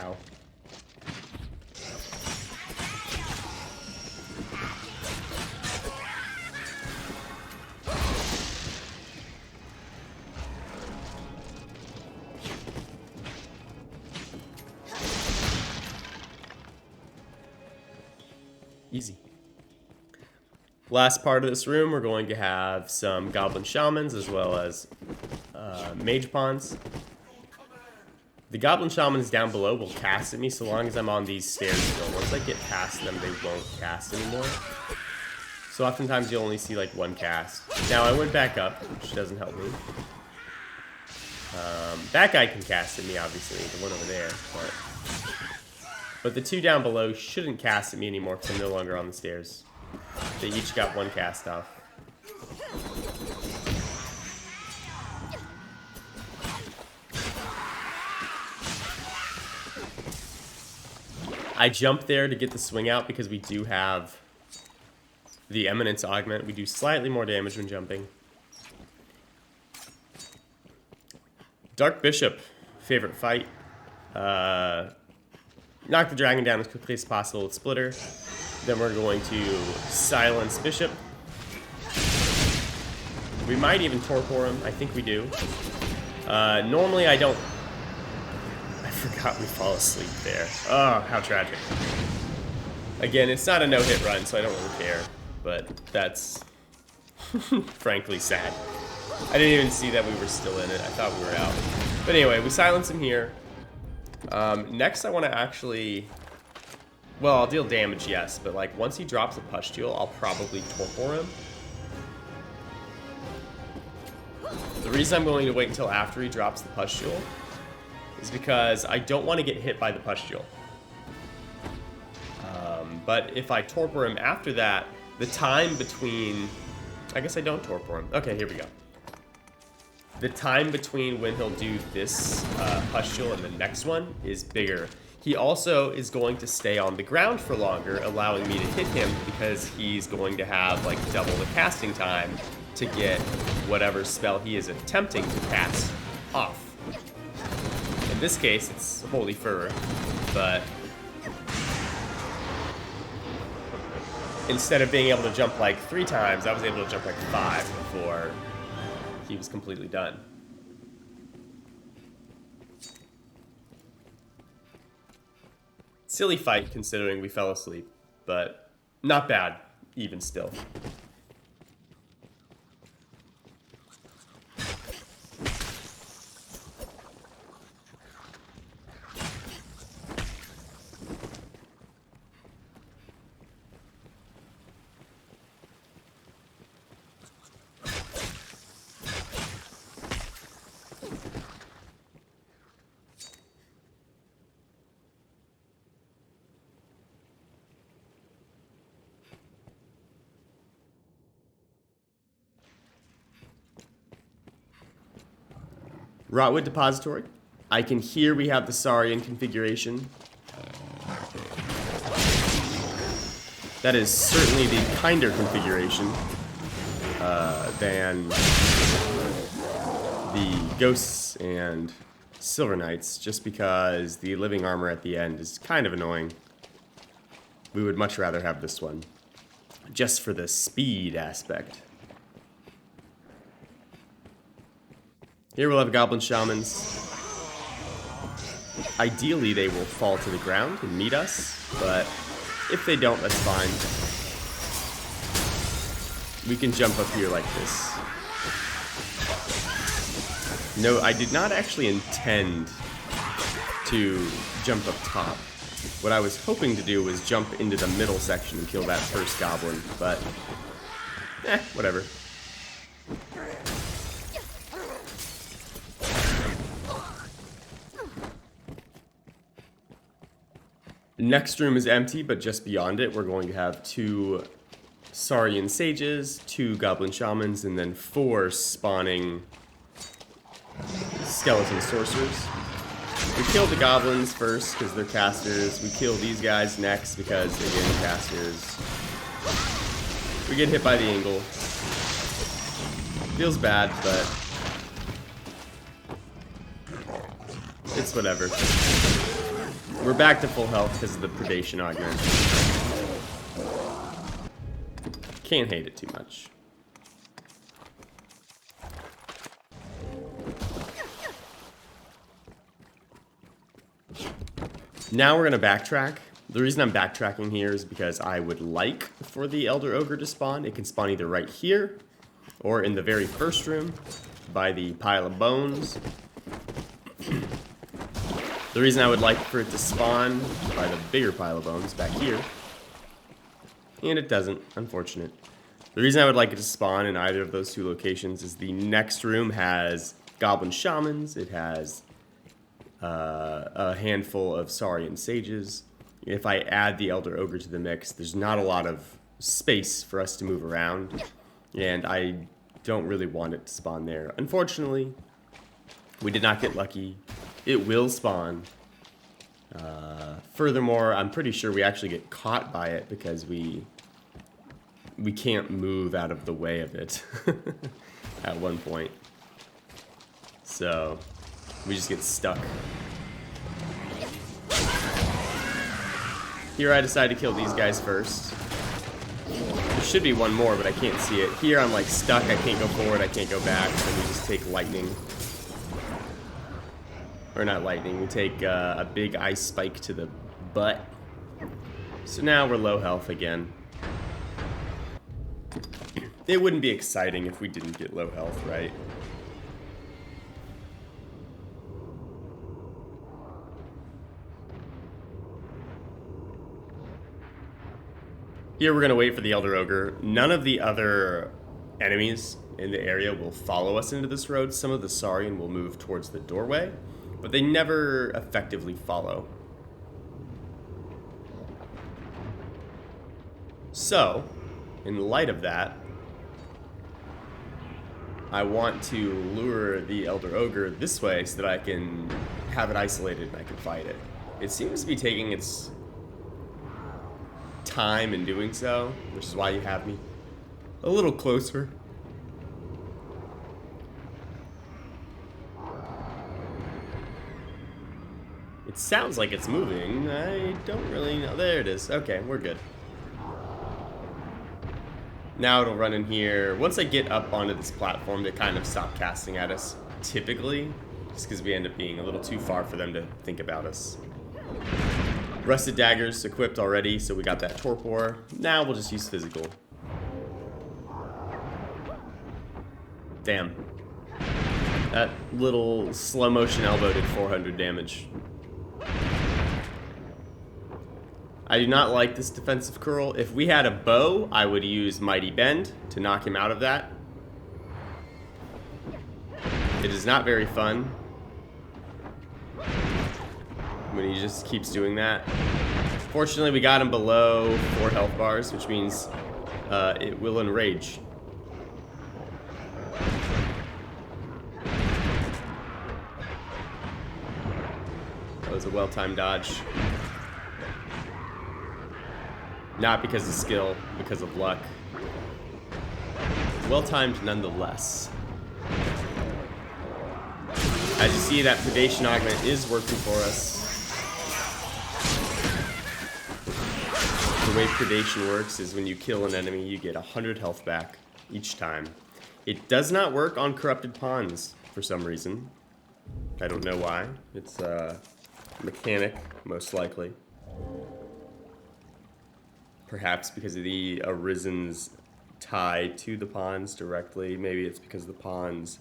Ow. Easy. Last part of this room, we're going to have some Goblin Shamans as well as Mage Pawns. The Goblin Shamans down below will cast at me so long as I'm on these stairs still. Once I get past them, they won't cast anymore. So oftentimes you'll only see like one cast. Now I went back up, which doesn't help me. That guy can cast at me, obviously, the one over there. But the two down below shouldn't cast at me anymore because I'm no longer on the stairs. They each got one cast off. I jumped there to get the swing out because we do have the Eminence augment. We do slightly more damage when jumping. Dark Bishop, favorite fight. Knock the dragon down as quickly as possible with Splitter. Then we're going to silence Bishop. We might even Torpor him. I think we do. Normally I don't... God, we fall asleep there. Oh, how tragic. Again, it's not a no-hit run, so I don't really care. But that's frankly sad. I didn't even see that we were still in it. I thought we were out. But anyway, we silence him here. Next, I want to actually... Well, I'll deal damage, yes. But like once he drops a pustule, I'll probably torpor him. The reason I'm going to wait until after he drops the pustule is because I don't want to get hit by the pustule. But if I torpor him after that, the time between... I guess I don't torpor him. Okay, here we go. The time between when he'll do this pustule and the next one is bigger. He also is going to stay on the ground for longer, allowing me to hit him because he's going to have like double the casting time to get whatever spell he is attempting to cast off. In this case, it's Holy Fervor, but instead of being able to jump like 3 times, I was able to jump like 5 before he was completely done. Silly fight considering we fell asleep, but not bad, even still. Rotwood Depository. I can hear we have the Saurian configuration. That is certainly the kinder configuration than the Ghosts and Silver Knights, just because the living armor at the end is kind of annoying. We would much rather have this one, just for the speed aspect. Here we'll have Goblin Shamans. Ideally, they will fall to the ground and meet us, but if they don't, that's fine. We can jump up here like this. No, I did not actually intend to jump up top. What I was hoping to do was jump into the middle section and kill that first goblin, but whatever. Next room is empty, but just beyond it, we're going to have 2 Saurian Sages, 2 Goblin Shamans, and then 4 spawning Skeleton Sorcerers. We kill the Goblins first, because they're casters. We kill these guys next, because they're casters. We get hit by the angle. Feels bad, but it's whatever. We're back to full health because of the Predation Augment. Can't hate it too much. Now we're going to backtrack. The reason I'm backtracking here is because I would like for the Elder Ogre to spawn. It can spawn either right here or in the very first room by the pile of bones. The reason I would like for it to spawn by the bigger pile of bones back here, and it doesn't, unfortunate. The reason I would like it to spawn in either of those 2 locations is the next room has Goblin Shamans, it has a handful of Saurian Sages. If I add the Elder Ogre to the mix, there's not a lot of space for us to move around, and I don't really want it to spawn there. Unfortunately, we did not get lucky. It will spawn. Furthermore, I'm pretty sure we actually get caught by it because we can't move out of the way of it at one point. So we just get stuck. Here I decide to kill these guys first. There should be one more, but I can't see it. Here I'm like stuck, I can't go forward, I can't go back, so we just take lightning. or not lightning, we take a big ice spike to the butt. So now we're low health again. It wouldn't be exciting if we didn't get low health, right? Here we're going to wait for the Elder Ogre. None of the other enemies in the area will follow us into this road. Some of the Saurian will move towards the doorway, but they never effectively follow. So, in light of that, I want to lure the Elder Ogre this way so that I can have it isolated and I can fight it. It seems to be taking its time in doing so, which is why you have me a little closer. It sounds like it's moving. I don't really know. There it is. Okay, we're good. Now it'll run in here. Once I get up onto this platform, they kind of stop casting at us, typically, just because we end up being a little too far for them to think about us. Rusted Daggers equipped already, so we got that Torpor. Now we'll just use physical. Damn. That little slow motion elbow did 400 damage. I do not like this defensive curl. If we had a bow, I would use Mighty Bend to knock him out of that. It is not very fun when he just keeps doing that. Fortunately, we got him below 4 health bars, which means it will enrage. That was a well-timed dodge. Not because of skill, because of luck. Well-timed nonetheless. As you see, that Predation Augment is working for us. The way Predation works is when you kill an enemy, you get 100 health back each time. It does not work on corrupted pawns for some reason. I don't know why. It's a mechanic, most likely. Perhaps because of the Arisen's tie to the pawns directly. Maybe it's because the pawns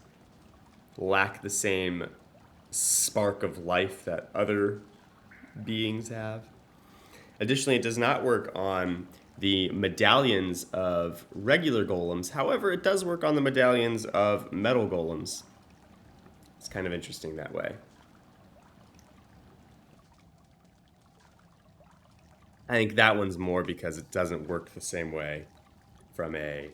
lack the same spark of life that other beings have. Additionally, it does not work on the medallions of regular golems. However, it does work on the medallions of metal golems. It's kind of interesting that way. I think that one's more because it doesn't work the same way from a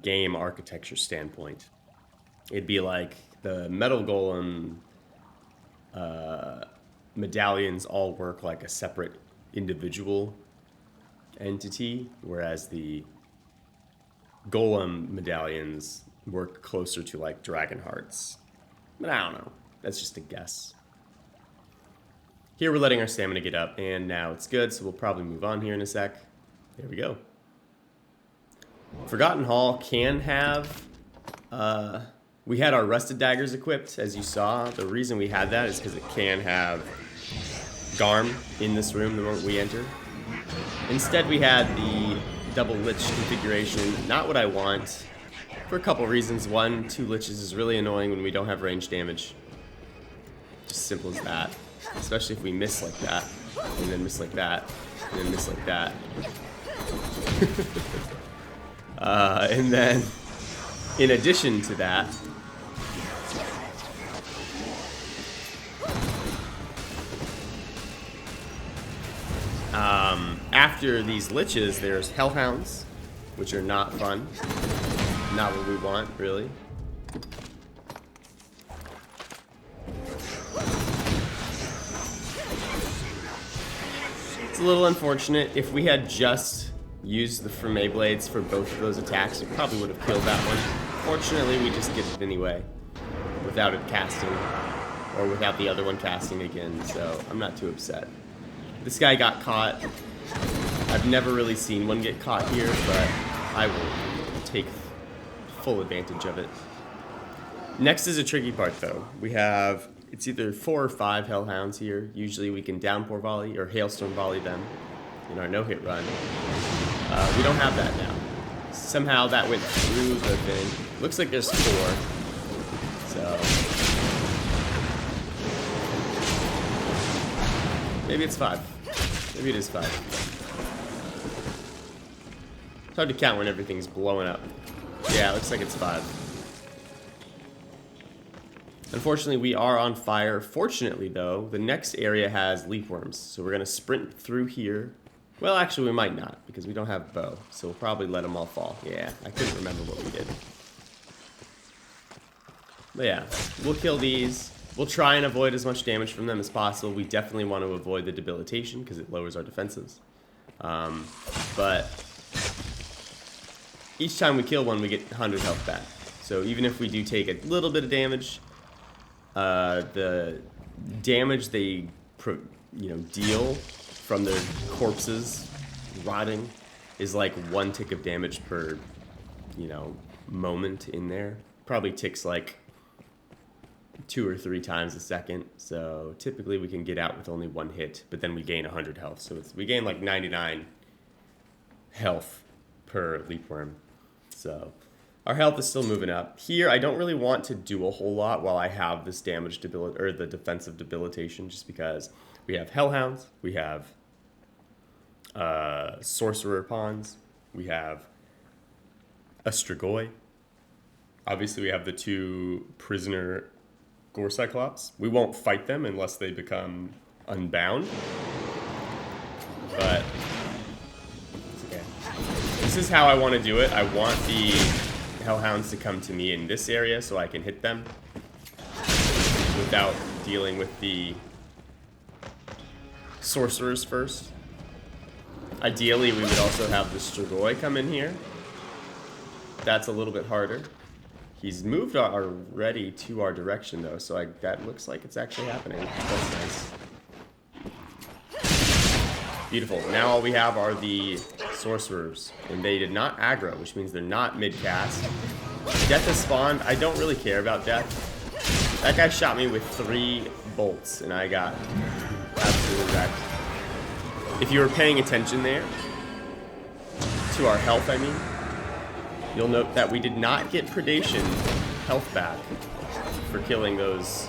game architecture standpoint. It'd be like the metal golem medallions all work like a separate individual entity, whereas the golem medallions work closer to like dragon hearts. But I don't know. That's just a guess. Here we're letting our stamina get up, and now it's good, so we'll probably move on here in a sec. There we go. Forgotten Hall can have... we had our Rusted Daggers equipped, as you saw. The reason we had that is because it can have Garm in this room the moment we enter. Instead, we had the double Lich configuration. Not what I want, for a couple reasons. One, 2 Liches is really annoying when we don't have range damage. Just simple as that. Especially if we miss like that, and then miss like that, and then miss like that. And then, in addition to that, after these Liches, there's Hellhounds, which are not fun. Not what we want, really. It's a little unfortunate. If we had just used the Framae Blades for both of those attacks, we probably would have killed that one. Fortunately, we just get it anyway, without it casting, or without the other one casting again, so I'm not too upset. This guy got caught. I've never really seen one get caught here, but I will take full advantage of it. Next is a tricky part, though. We have, it's either 4 or 5 Hellhounds here. Usually we can Downpour Volley or Hailstorm Volley them in our no-hit run. We don't have that now. Somehow that went through the thing. Looks like there's 4. So maybe it's 5. Maybe it is 5. It's hard to count when everything's blowing up. Yeah, it looks like it's 5. Unfortunately, we are on fire. Fortunately, though, the next area has leafworms, so we're going to sprint through here. Well, actually, we might not, because we don't have bow, so we'll probably let them all fall. Yeah, I couldn't remember what we did. But yeah, we'll kill these. We'll try and avoid as much damage from them as possible. We definitely want to avoid the debilitation, because it lowers our defenses. But each time we kill one, we get 100 health back. So even if we do take a little bit of damage, the damage they deal from their corpses rotting is like 1 tick of damage per moment in there. Probably ticks like 2 or 3 times a second. So typically we can get out with only 1 hit, but then we gain 100 health. So we gain like 99 health per leapworm. So our health is still moving up. Here, I don't really want to do a whole lot while I have this damage or the defensive debilitation, just because we have Hellhounds, we have Sorcerer Pawns, we have a Strigoi. Obviously, we have the 2 Prisoner Gore Cyclops. We won't fight them unless they become unbound. But it's okay. This is how I want to do it. I want the Hellhounds to come to me in this area so I can hit them without dealing with the sorcerers first. Ideally, we would also have the Strigoi come in here. That's a little bit harder. He's moved already to our direction, though, so that looks like it's actually happening. That's nice. Beautiful. Now all we have are the sorcerers, and they did not aggro, which means they're not mid-cast. Death has spawned. I don't really care about death. That guy shot me with 3 bolts, and I got absolutely wrecked. If you were paying attention there, to our health, I mean, you'll note that we did not get Predation health back for killing those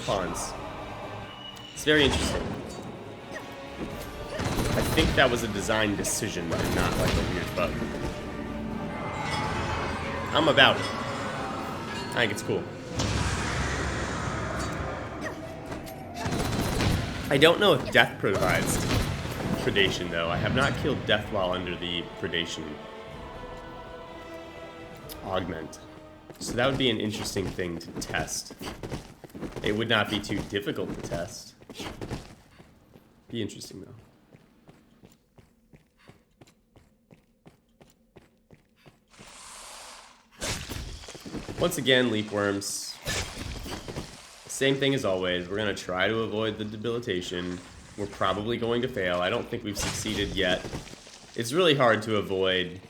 pawns. It's very interesting. I think that was a design decision and not like a weird bug. I'm about it. I think it's cool. I don't know if death provides predation, though. I have not killed death while under the predation augment. So that would be an interesting thing to test. It would not be too difficult to test. Be interesting, though. Once again, leapworms. Same thing as always. We're going to try to avoid the debilitation. We're probably going to fail. I don't think we've succeeded yet. It's really hard to avoid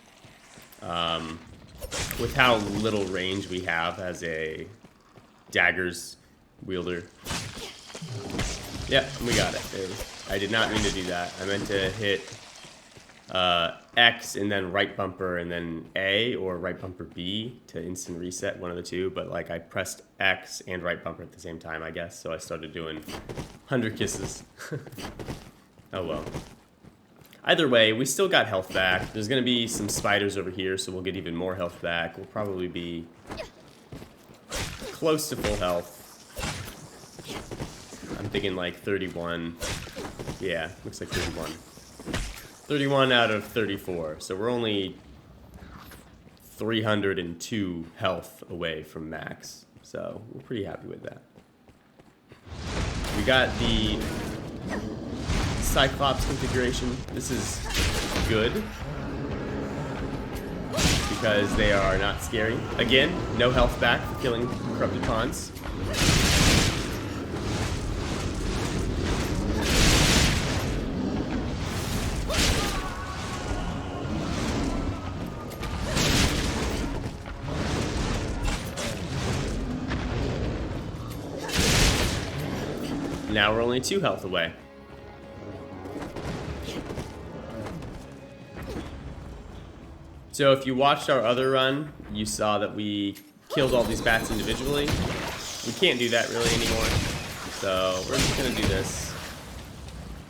with how little range we have as a Daggers wielder. Yep, we got it. I did not mean to do that. I meant to hit X and then right bumper and then A or right bumper B to instant reset, one of the two, but like I pressed X and right bumper at the same time, I guess, so I started doing 100 kisses. Oh well. Either way, we still got health back. There's gonna be some spiders over here, so we'll get even more health back. We'll probably be close to full health. I'm thinking like 31. Yeah, looks like 31. 31 out of 34, so we're only 302 health away from max, so we're pretty happy with that. We got the Cyclops configuration. This is good because they are not scary. Again, no health back for killing corrupted pawns. Now we're only 2 health away. So if you watched our other run, you saw that we killed all these bats individually. We can't do that really anymore. So we're just gonna do this.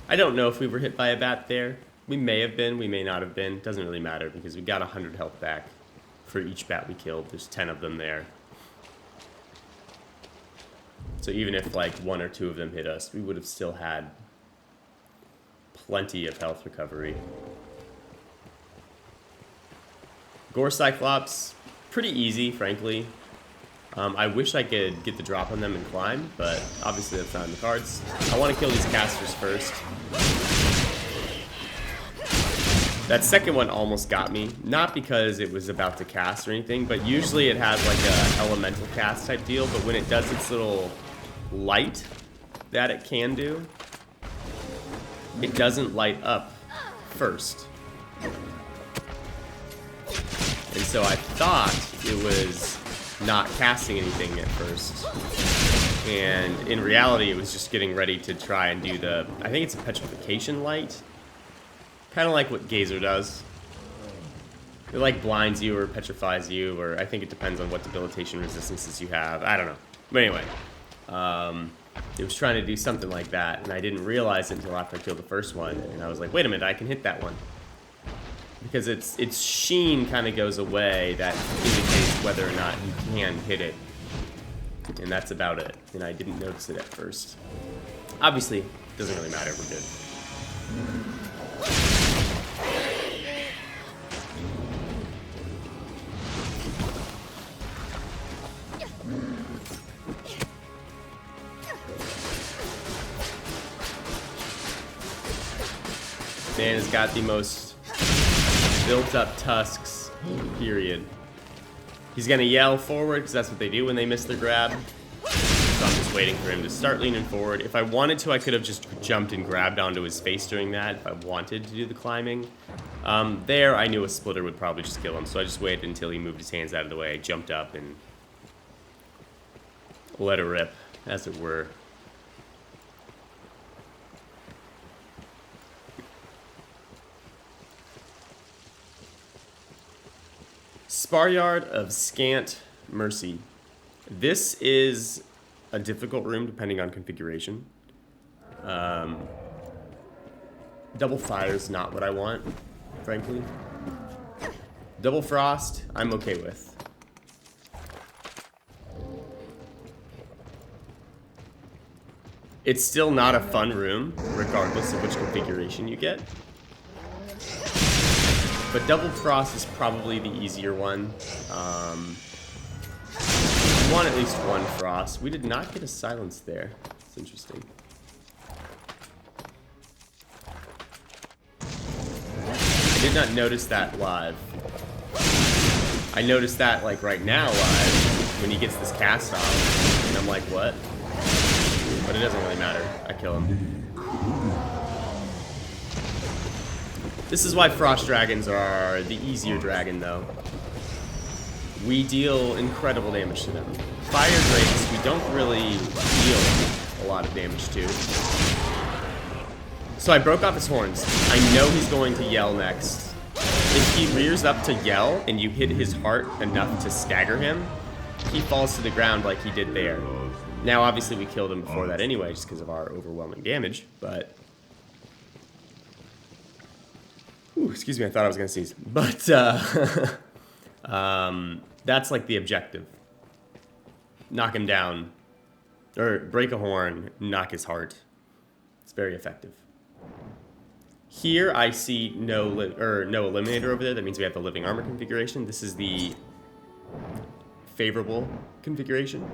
I don't know if we were hit by a bat there. We may have been, we may not have been. Doesn't really matter because we got 100 health back for each bat we killed. There's 10 of them there. So even if like 1 or 2 of them hit us, we would have still had plenty of health recovery. Gore Cyclops, pretty easy, frankly. I wish I could get the drop on them and climb, but obviously that's not in the cards. I want to kill these casters first. That second one almost got me, not because it was about to cast or anything, but usually it has like a elemental cast type deal, but when it does its little light that it can do, it doesn't light up first. And so I thought it was not casting anything at first. And in reality, it was just getting ready to try and do the, I think it's a petrification light. Kind of like what Gazer does. It like blinds you or petrifies you, or I think it depends on what debilitation resistances you have. I don't know. But anyway, it was trying to do something like that, and I didn't realize it until after I killed the first one. And I was like, wait a minute, I can hit that one. Because its sheen kind of goes away, that indicates whether or not you can hit it. And that's about it. And I didn't notice it at first. Obviously, it doesn't really matter, we're good. Man has got the most built up tusks, period. He's gonna yell forward because that's what they do when they miss their grab. So I'm just waiting for him to start leaning forward. If I wanted to, I could have just jumped and grabbed onto his face during that if I wanted to do the climbing. There, I knew a splitter would probably just kill him, so I just waited until he moved his hands out of the way. I jumped up and let it rip, as it were. Sparyard of Scant Mercy. This is a difficult room depending on configuration. Double Fire is not what I want, frankly. Double Frost, I'm okay with. It's still not a fun room, regardless of which configuration you get. But Double Frost is probably the easier one. You want at least 1 Frost. We did not get a Silence there. It's interesting. I did not notice that live. I noticed that like right now live when he gets this cast off. And I'm like, what? But it doesn't really matter. I kill him. This is why Frost Dragons are the easier dragon, though. We deal incredible damage to them. Fire Drakes, we don't really deal a lot of damage to. So I broke off his horns. I know he's going to yell next. If he rears up to yell and you hit his heart enough to stagger him, he falls to the ground like he did there. Now, obviously, we killed him before that anyway, just because of our overwhelming damage, but... Ooh, excuse me, I thought I was going to sneeze. But, that's like the objective. Knock him down. Or break a horn, knock his heart. It's very effective. Here, I see no Eliminator over there. That means we have the Living Armor configuration. This is the favorable configuration.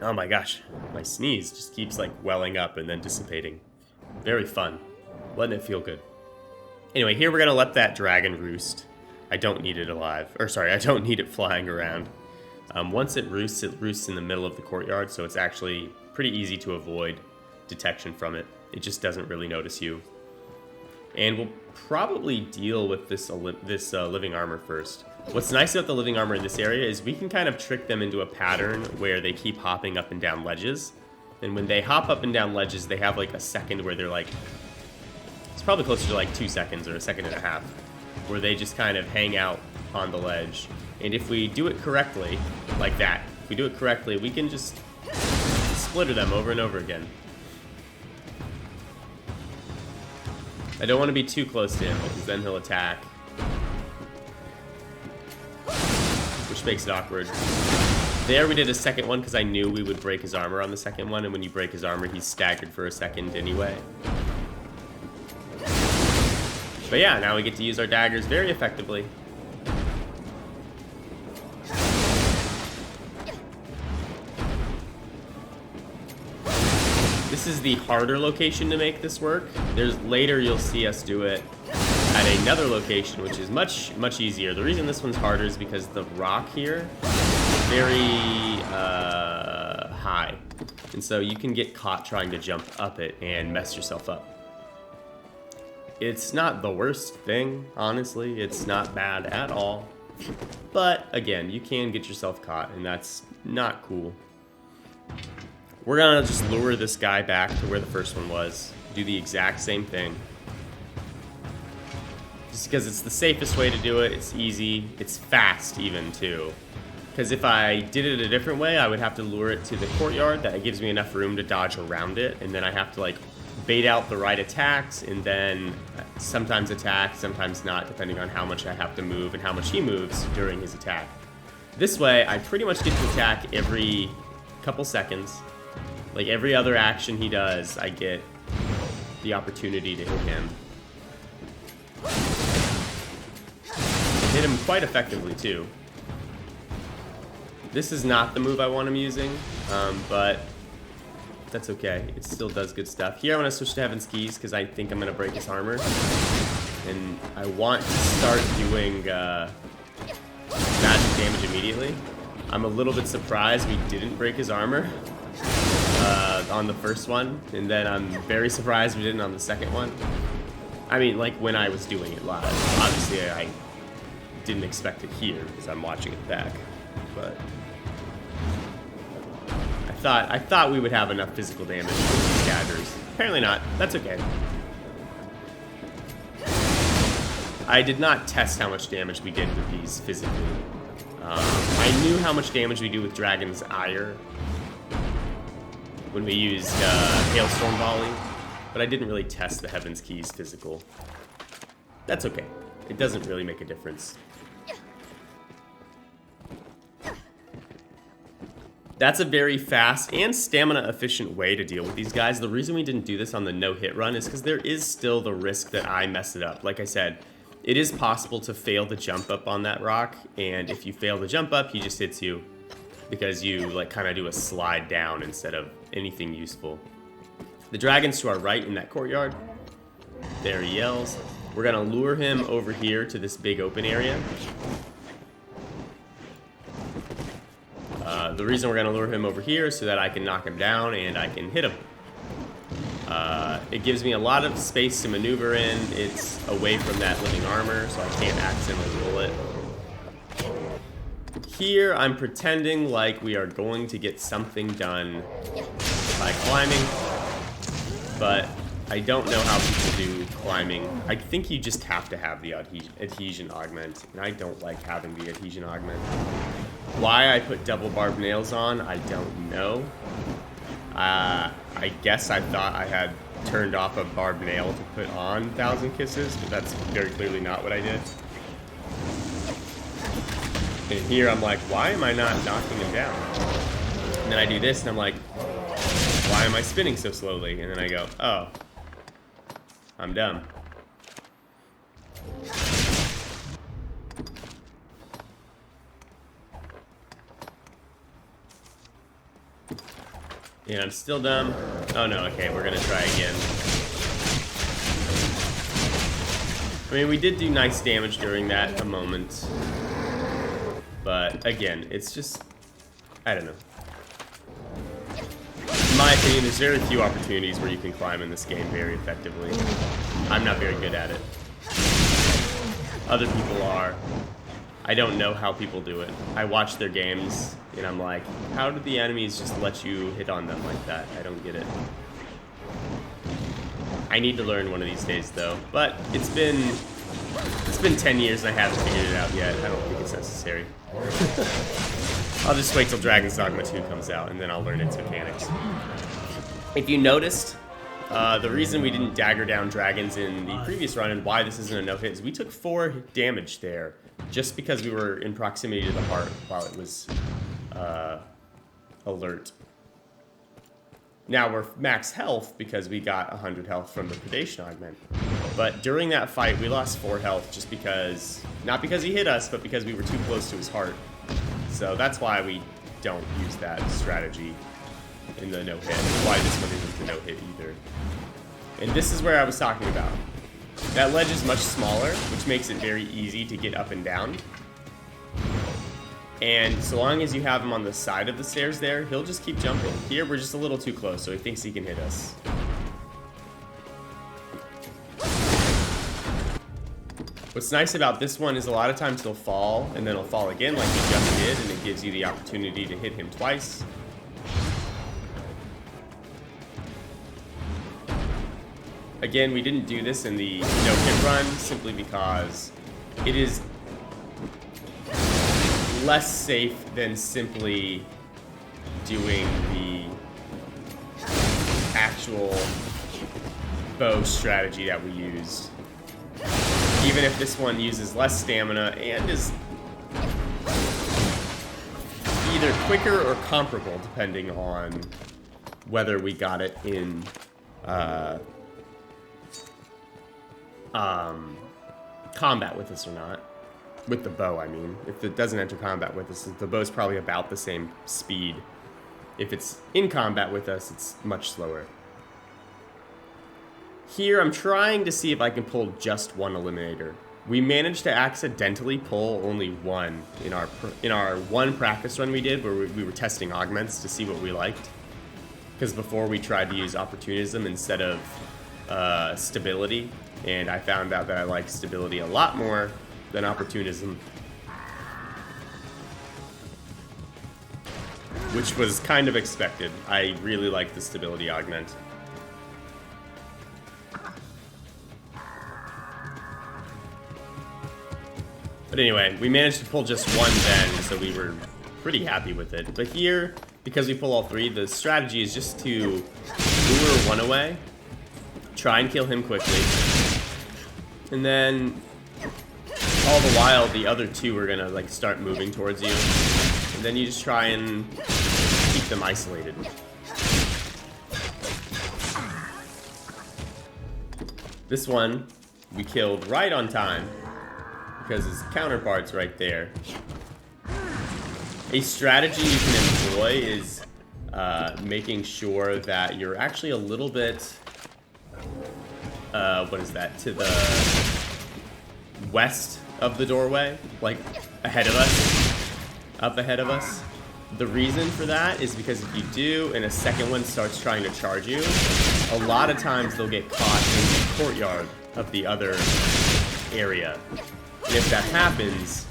Oh my gosh, my sneeze just keeps like welling up and then dissipating. Very fun. Letting it feel good. Anyway, here we're going to let that dragon roost. I don't need it alive. Or sorry, I don't need it flying around. Once it roosts in the middle of the courtyard, so it's actually pretty easy to avoid detection from it. It just doesn't really notice you. And we'll probably deal with this living armor first. What's nice about the living armor in this area is we can kind of trick them into a pattern where they keep hopping up and down ledges. And when they hop up and down ledges, they have like a second where they're like, it's probably closer to like 2 seconds or a second and a half, where they just kind of hang out on the ledge. And if we do it correctly, like that, if we do it correctly, we can just splitter them over and over again. I don't want to be too close to him because then he'll attack, which makes it awkward. There we did a second one because I knew we would break his armor on the second one, and when you break his armor, he's staggered for a second anyway. But yeah, now we get to use our daggers very effectively. This is the harder location to make this work. Later you'll see us do it at another location, which is much, much easier. The reason this one's harder is because the rock here is very high. And so you can get caught trying to jump up it and mess yourself up. It's not the worst thing, honestly. It's not bad at all. But again, you can get yourself caught, and that's not cool. We're gonna just lure this guy back to where the first one was. Do the exact same thing. Just because it's the safest way to do it, it's easy, it's fast even too. Because if I did it a different way, I would have to lure it to the courtyard. That gives me enough room to dodge around it, and then I have to like bait out the right attacks, and then sometimes attack, sometimes not, depending on how much I have to move and how much he moves during his attack. This way, I pretty much get to attack every couple seconds. Like every other action he does, I get the opportunity to hit him. Hit him quite effectively too. This is not the move I want him using, but that's okay. It still does good stuff. Here I want to switch to Heaven's Keys because I think I'm going to break his armor. And I want to start doing magic damage immediately. I'm a little bit surprised we didn't break his armor on the first one, and then I'm very surprised we didn't on the second one. I mean, like when I was doing it live. Obviously, I didn't expect it here because I'm watching it back, but I thought we would have enough physical damage with these daggers. Apparently not. That's okay. I did not test how much damage we did with these physically. I knew how much damage we do with Dragon's Ire when we used Hailstorm Volley, but I didn't really test the Heaven's Keys physical. That's okay. It doesn't really make a difference. That's a very fast and stamina efficient way to deal with these guys. The reason we didn't do this on the no-hit run is because there is still the risk that I mess it up. Like I said, it is possible to fail the jump up on that rock, and if you fail the jump up, he just hits you because you like kind of do a slide down instead of anything useful. The dragon's to our right in that courtyard. There he yells. We're gonna lure him over here to this big open area. The reason we're gonna lure him over here is so that I can knock him down and I can hit him. It gives me a lot of space to maneuver in. It's away from that living armor, so I can't accidentally roll it. Here, I'm pretending like we are going to get something done by climbing, but I don't know how people do climbing. I think you just have to have the adhesion augment, and I don't like having the adhesion augment. Why I put double barbed nails on, I don't know. I guess I thought I had turned off a barbed nail to put on 1,000 Kisses, but that's very clearly not what I did. And here I'm like, why am I not knocking him down? And then I do this and I'm like, why am I spinning so slowly? And then I go, oh, I'm dumb. And I'm still dumb. Oh no, okay, we're gonna try again. I mean, we did do nice damage during that a moment. But again, it's just, I don't know. In my opinion, there's very few opportunities where you can climb in this game very effectively. I'm not very good at it. Other people are. I don't know how people do it. I watch their games, and I'm like, how do the enemies just let you hit on them like that? I don't get it. I need to learn one of these days, though. But it's been 10 years and I haven't figured it out yet. I don't think it's necessary. I'll just wait till Dragon's Dogma 2 comes out, and then I'll learn its mechanics. If you noticed, the reason we didn't dagger down dragons in the previous run and why this isn't a no-hit is we took 4 damage there just because we were in proximity to the heart while it was alert. Now we're max health because we got 100 health from the Predation augment. But during that fight, we lost 4 health just because, not because he hit us, but because we were too close to his heart. So that's why we don't use that strategy in the no-hit. Why this one isn't the no-hit either. And this is where I was talking about. That ledge is much smaller, which makes it very easy to get up and down. And so long as you have him on the side of the stairs there, he'll just keep jumping. Here, we're just a little too close, so he thinks he can hit us. What's nice about this one is a lot of times he'll fall, and then he'll fall again like he just did, and it gives you the opportunity to hit him twice. Again, we didn't do this in the no-hit run simply because it is less safe than simply doing the actual bow strategy that we used. Even if this one uses less stamina and is either quicker or comparable depending on whether we got it in combat with us or not. With the bow, I mean. If it doesn't enter combat with us, the bow's probably about the same speed. If it's in combat with us, it's much slower. Here, I'm trying to see if I can pull just one eliminator. We managed to accidentally pull only one in our one practice run we did, where we were testing augments to see what we liked. Because before we tried to use opportunism instead of stability, and I found out that I liked stability a lot more than opportunism, which was kind of expected. I really like the stability augment. But anyway, we managed to pull just one then, so we were pretty happy with it. But here, because we pull all 3, the strategy is just to lure one away, try and kill him quickly, and then all the while the other 2 are gonna like start moving towards you, and then you just try and keep them isolated. This one we killed right on time because his counterpart's right there. A strategy you can employ is making sure that you're actually a little bit what is that, to the west of the doorway, like ahead of us, up ahead of us. The reason for that is because if you do and a second one starts trying to charge you, a lot of times they'll get caught in the courtyard of the other area. And if that happens,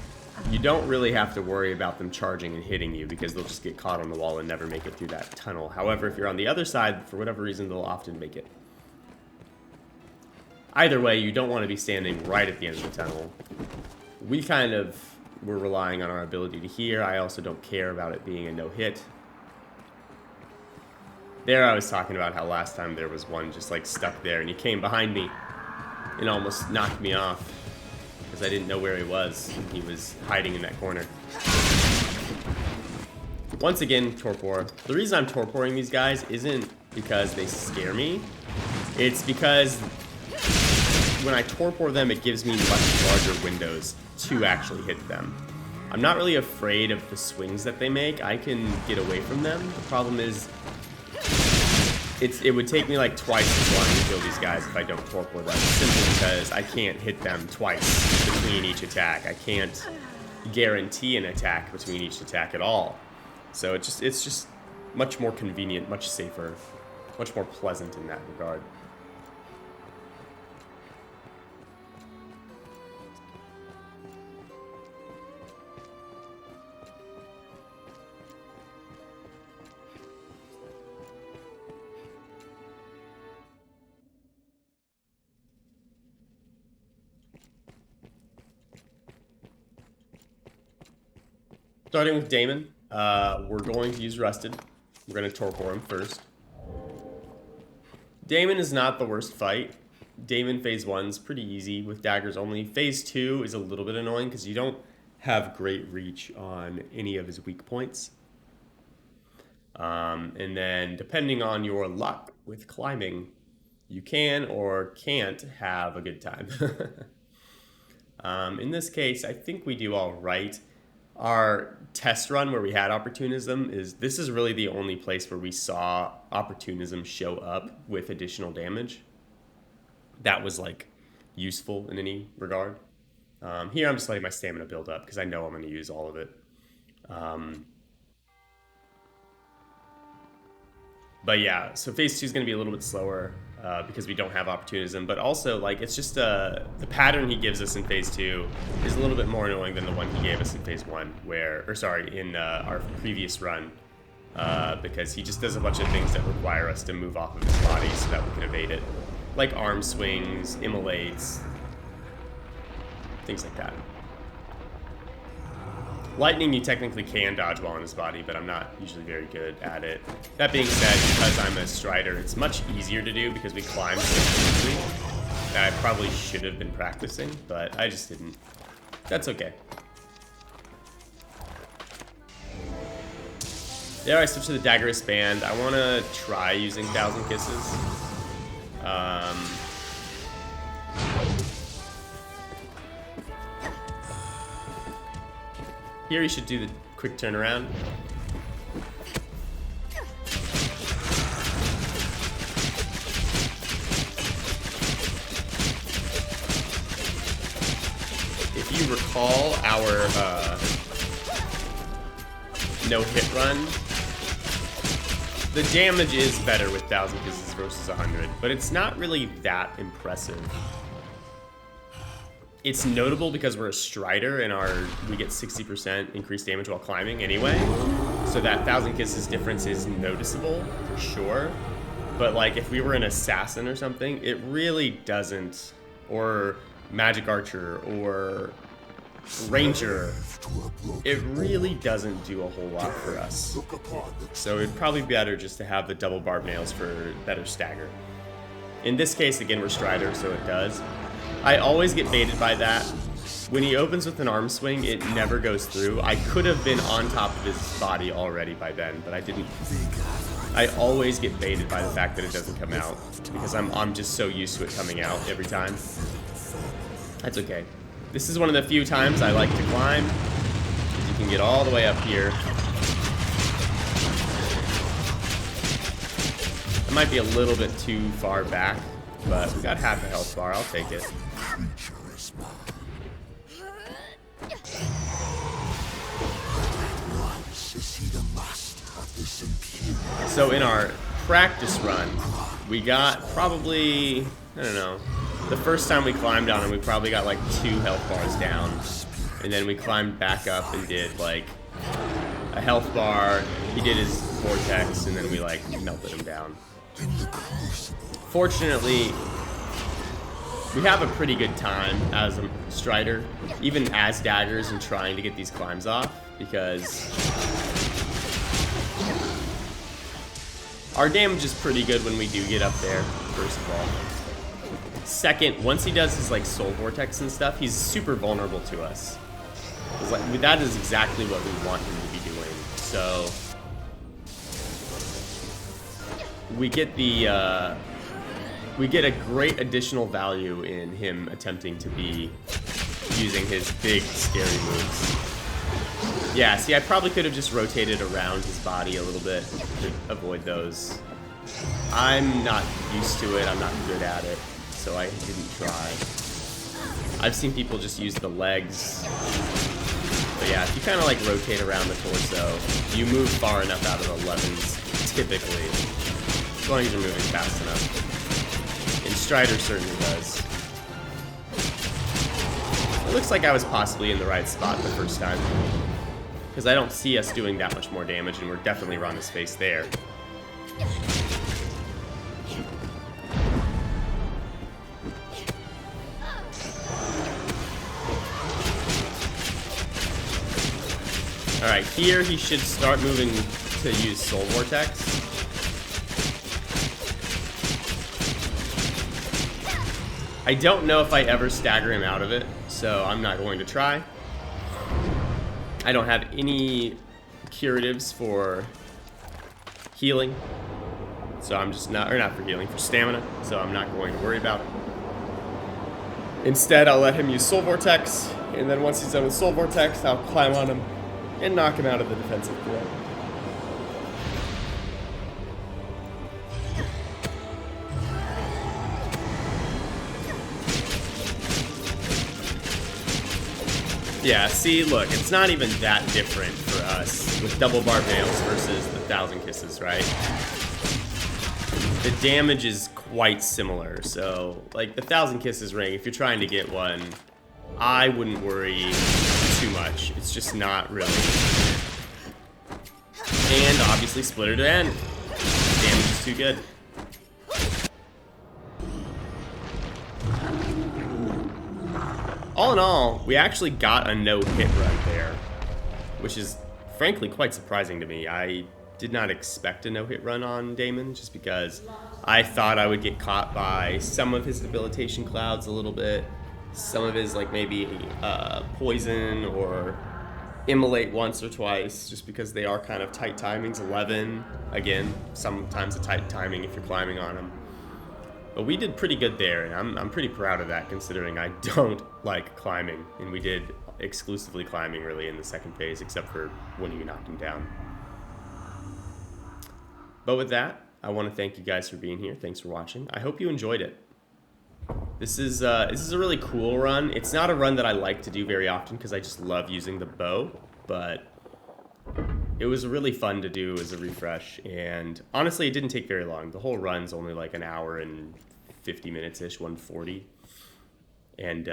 you don't really have to worry about them charging and hitting you because they'll just get caught on the wall and never make it through that tunnel. However, if you're on the other side, for whatever reason, they'll often make it. Either way, you don't want to be standing right at the end of the tunnel. We kind of were relying on our ability to hear. I also don't care about it being a no-hit. There I was talking about how last time there was one just like stuck there and he came behind me and almost knocked me off because I didn't know where he was. He was hiding in that corner. Once again, Torpor. The reason I'm Torporing these guys isn't because they scare me. It's because when I Torpor them, it gives me much larger windows to actually hit them. I'm not really afraid of the swings that they make. I can get away from them. The problem is, it would take me like twice as long to kill these guys if I don't Torpor them, simply because I can't hit them twice between each attack. I can't guarantee an attack between each attack at all. So it's just much more convenient, much safer, much more pleasant in that regard. Starting with Daimon, we're going to use Rusted. We're going to Torpor him first. Daimon is not the worst fight. Daimon phase 1's pretty easy with daggers only. Phase 2 is a little bit annoying because you don't have great reach on any of his weak points. And then depending on your luck with climbing, you can or can't have a good time. In this case, I think we do all right. Our test run where we had Opportunism this is really the only place where we saw Opportunism show up with additional damage. That was like useful in any regard. Here I'm just letting my stamina build up because I know I'm going to use all of it. But yeah, so phase 2 is going to be a little bit slower because we don't have Opportunism, but also like it's just the pattern he gives us in phase 2 is a little bit more annoying than the one he gave us in phase 1, in our previous run, because he just does a bunch of things that require us to move off of his body so that we can evade it, like arm swings, immolates, things like that. Lightning you technically can dodge while on his body, but I'm not usually very good at it. That being said, because I'm a Strider, it's much easier to do because we climb so quickly. I probably should have been practicing, but I just didn't. That's okay. There, I switched to the Daggerist band. I want to try using 1,000 Kisses. Here you should do the quick turnaround. If you recall our no-hit run, the damage is better with 1,000 Kisses versus 100, but it's not really that impressive. It's notable because we're a Strider and we get 60% increased damage while climbing anyway. So that 1,000 Kisses difference is noticeable for sure. But like if we were an Assassin or something, it really doesn't, or Magic Archer or Ranger, it really doesn't do a whole lot for us. So it'd probably be better just to have the double barbed nails for better stagger. In this case, again, we're Strider, so it does. I always get baited by that. When he opens with an arm swing, it never goes through. I could have been on top of his body already by then, but I didn't. I always get baited by the fact that it doesn't come out because I'm just so used to it coming out every time. That's okay. This is one of the few times I like to climb, because you can get all the way up here. It might be a little bit too far back, but we got half a health bar. I'll take it. So in our practice run, we got probably, I don't know, the first time we climbed on him, we probably got like 2 health bars down. And then we climbed back up and did like a health bar. He did his vortex, and then we like melted him down. Fortunately, we have a pretty good time as a Strider, even as Daggers, in trying to get these climbs off, because our damage is pretty good when we do get up there, first of all. Second, once he does his like soul vortex and stuff, he's super vulnerable to us. Like, that is exactly what we want him to be doing. So we get the we get a great additional value in him attempting to be using his big scary moves. Yeah, see, I probably could have just rotated around his body a little bit to avoid those. I'm not used to it, I'm not good at it, so I didn't try. I've seen people just use the legs. But yeah, if you kind of like rotate around the torso, you move far enough out of the 11s, typically, as long as you're moving fast enough. And Strider certainly does. It looks like I was possibly in the right spot the first time, because I don't see us doing that much more damage, and we're definitely around his face there. Alright, here he should start moving to use Soul Vortex. I don't know if I ever stagger him out of it, so I'm not going to try. I don't have any curatives for healing, so I'm just not, or not for healing, for stamina, so I'm not going to worry about it. Instead, I'll let him use Soul Vortex, and then once he's done with Soul Vortex, I'll climb on him and knock him out of the defensive threat. Yeah, see, look, it's not even that different for us with double bar veils versus the 1,000 Kisses, right? The damage is quite similar, so, like, the 1,000 Kisses ring, if you're trying to get one, I wouldn't worry too much. It's just not really. And, obviously, Splitter to end. Damage is too good. All in all, we actually got a no-hit run there, which is frankly quite surprising to me. I did not expect a no-hit run on Daimon, just because I thought I would get caught by some of his debilitation clouds a little bit, some of his, like, maybe poison or immolate once or twice, just because they are kind of tight timings. 11, again, sometimes a tight timing if you're climbing on him. But we did pretty good there, and I'm pretty proud of that, considering I don't like climbing, and we did exclusively climbing really in the second phase, except for when you knocked him down. But with that, I want to thank you guys for being here. Thanks for watching. I hope you enjoyed it. This is a really cool run. It's not a run that I like to do very often because I just love using the bow, but it was really fun to do as a refresh, and honestly, it didn't take very long. The whole run's only like an hour and 50 minutes-ish, 140. And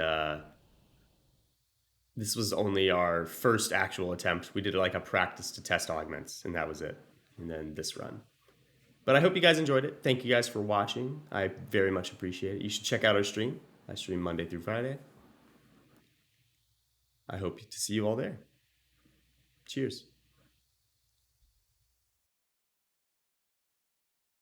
this was only our first actual attempt. We did like a practice to test augments, and that was it. And then this run. But I hope you guys enjoyed it. Thank you guys for watching. I very much appreciate it. You should check out our stream. I stream Monday through Friday. I hope to see you all there. Cheers.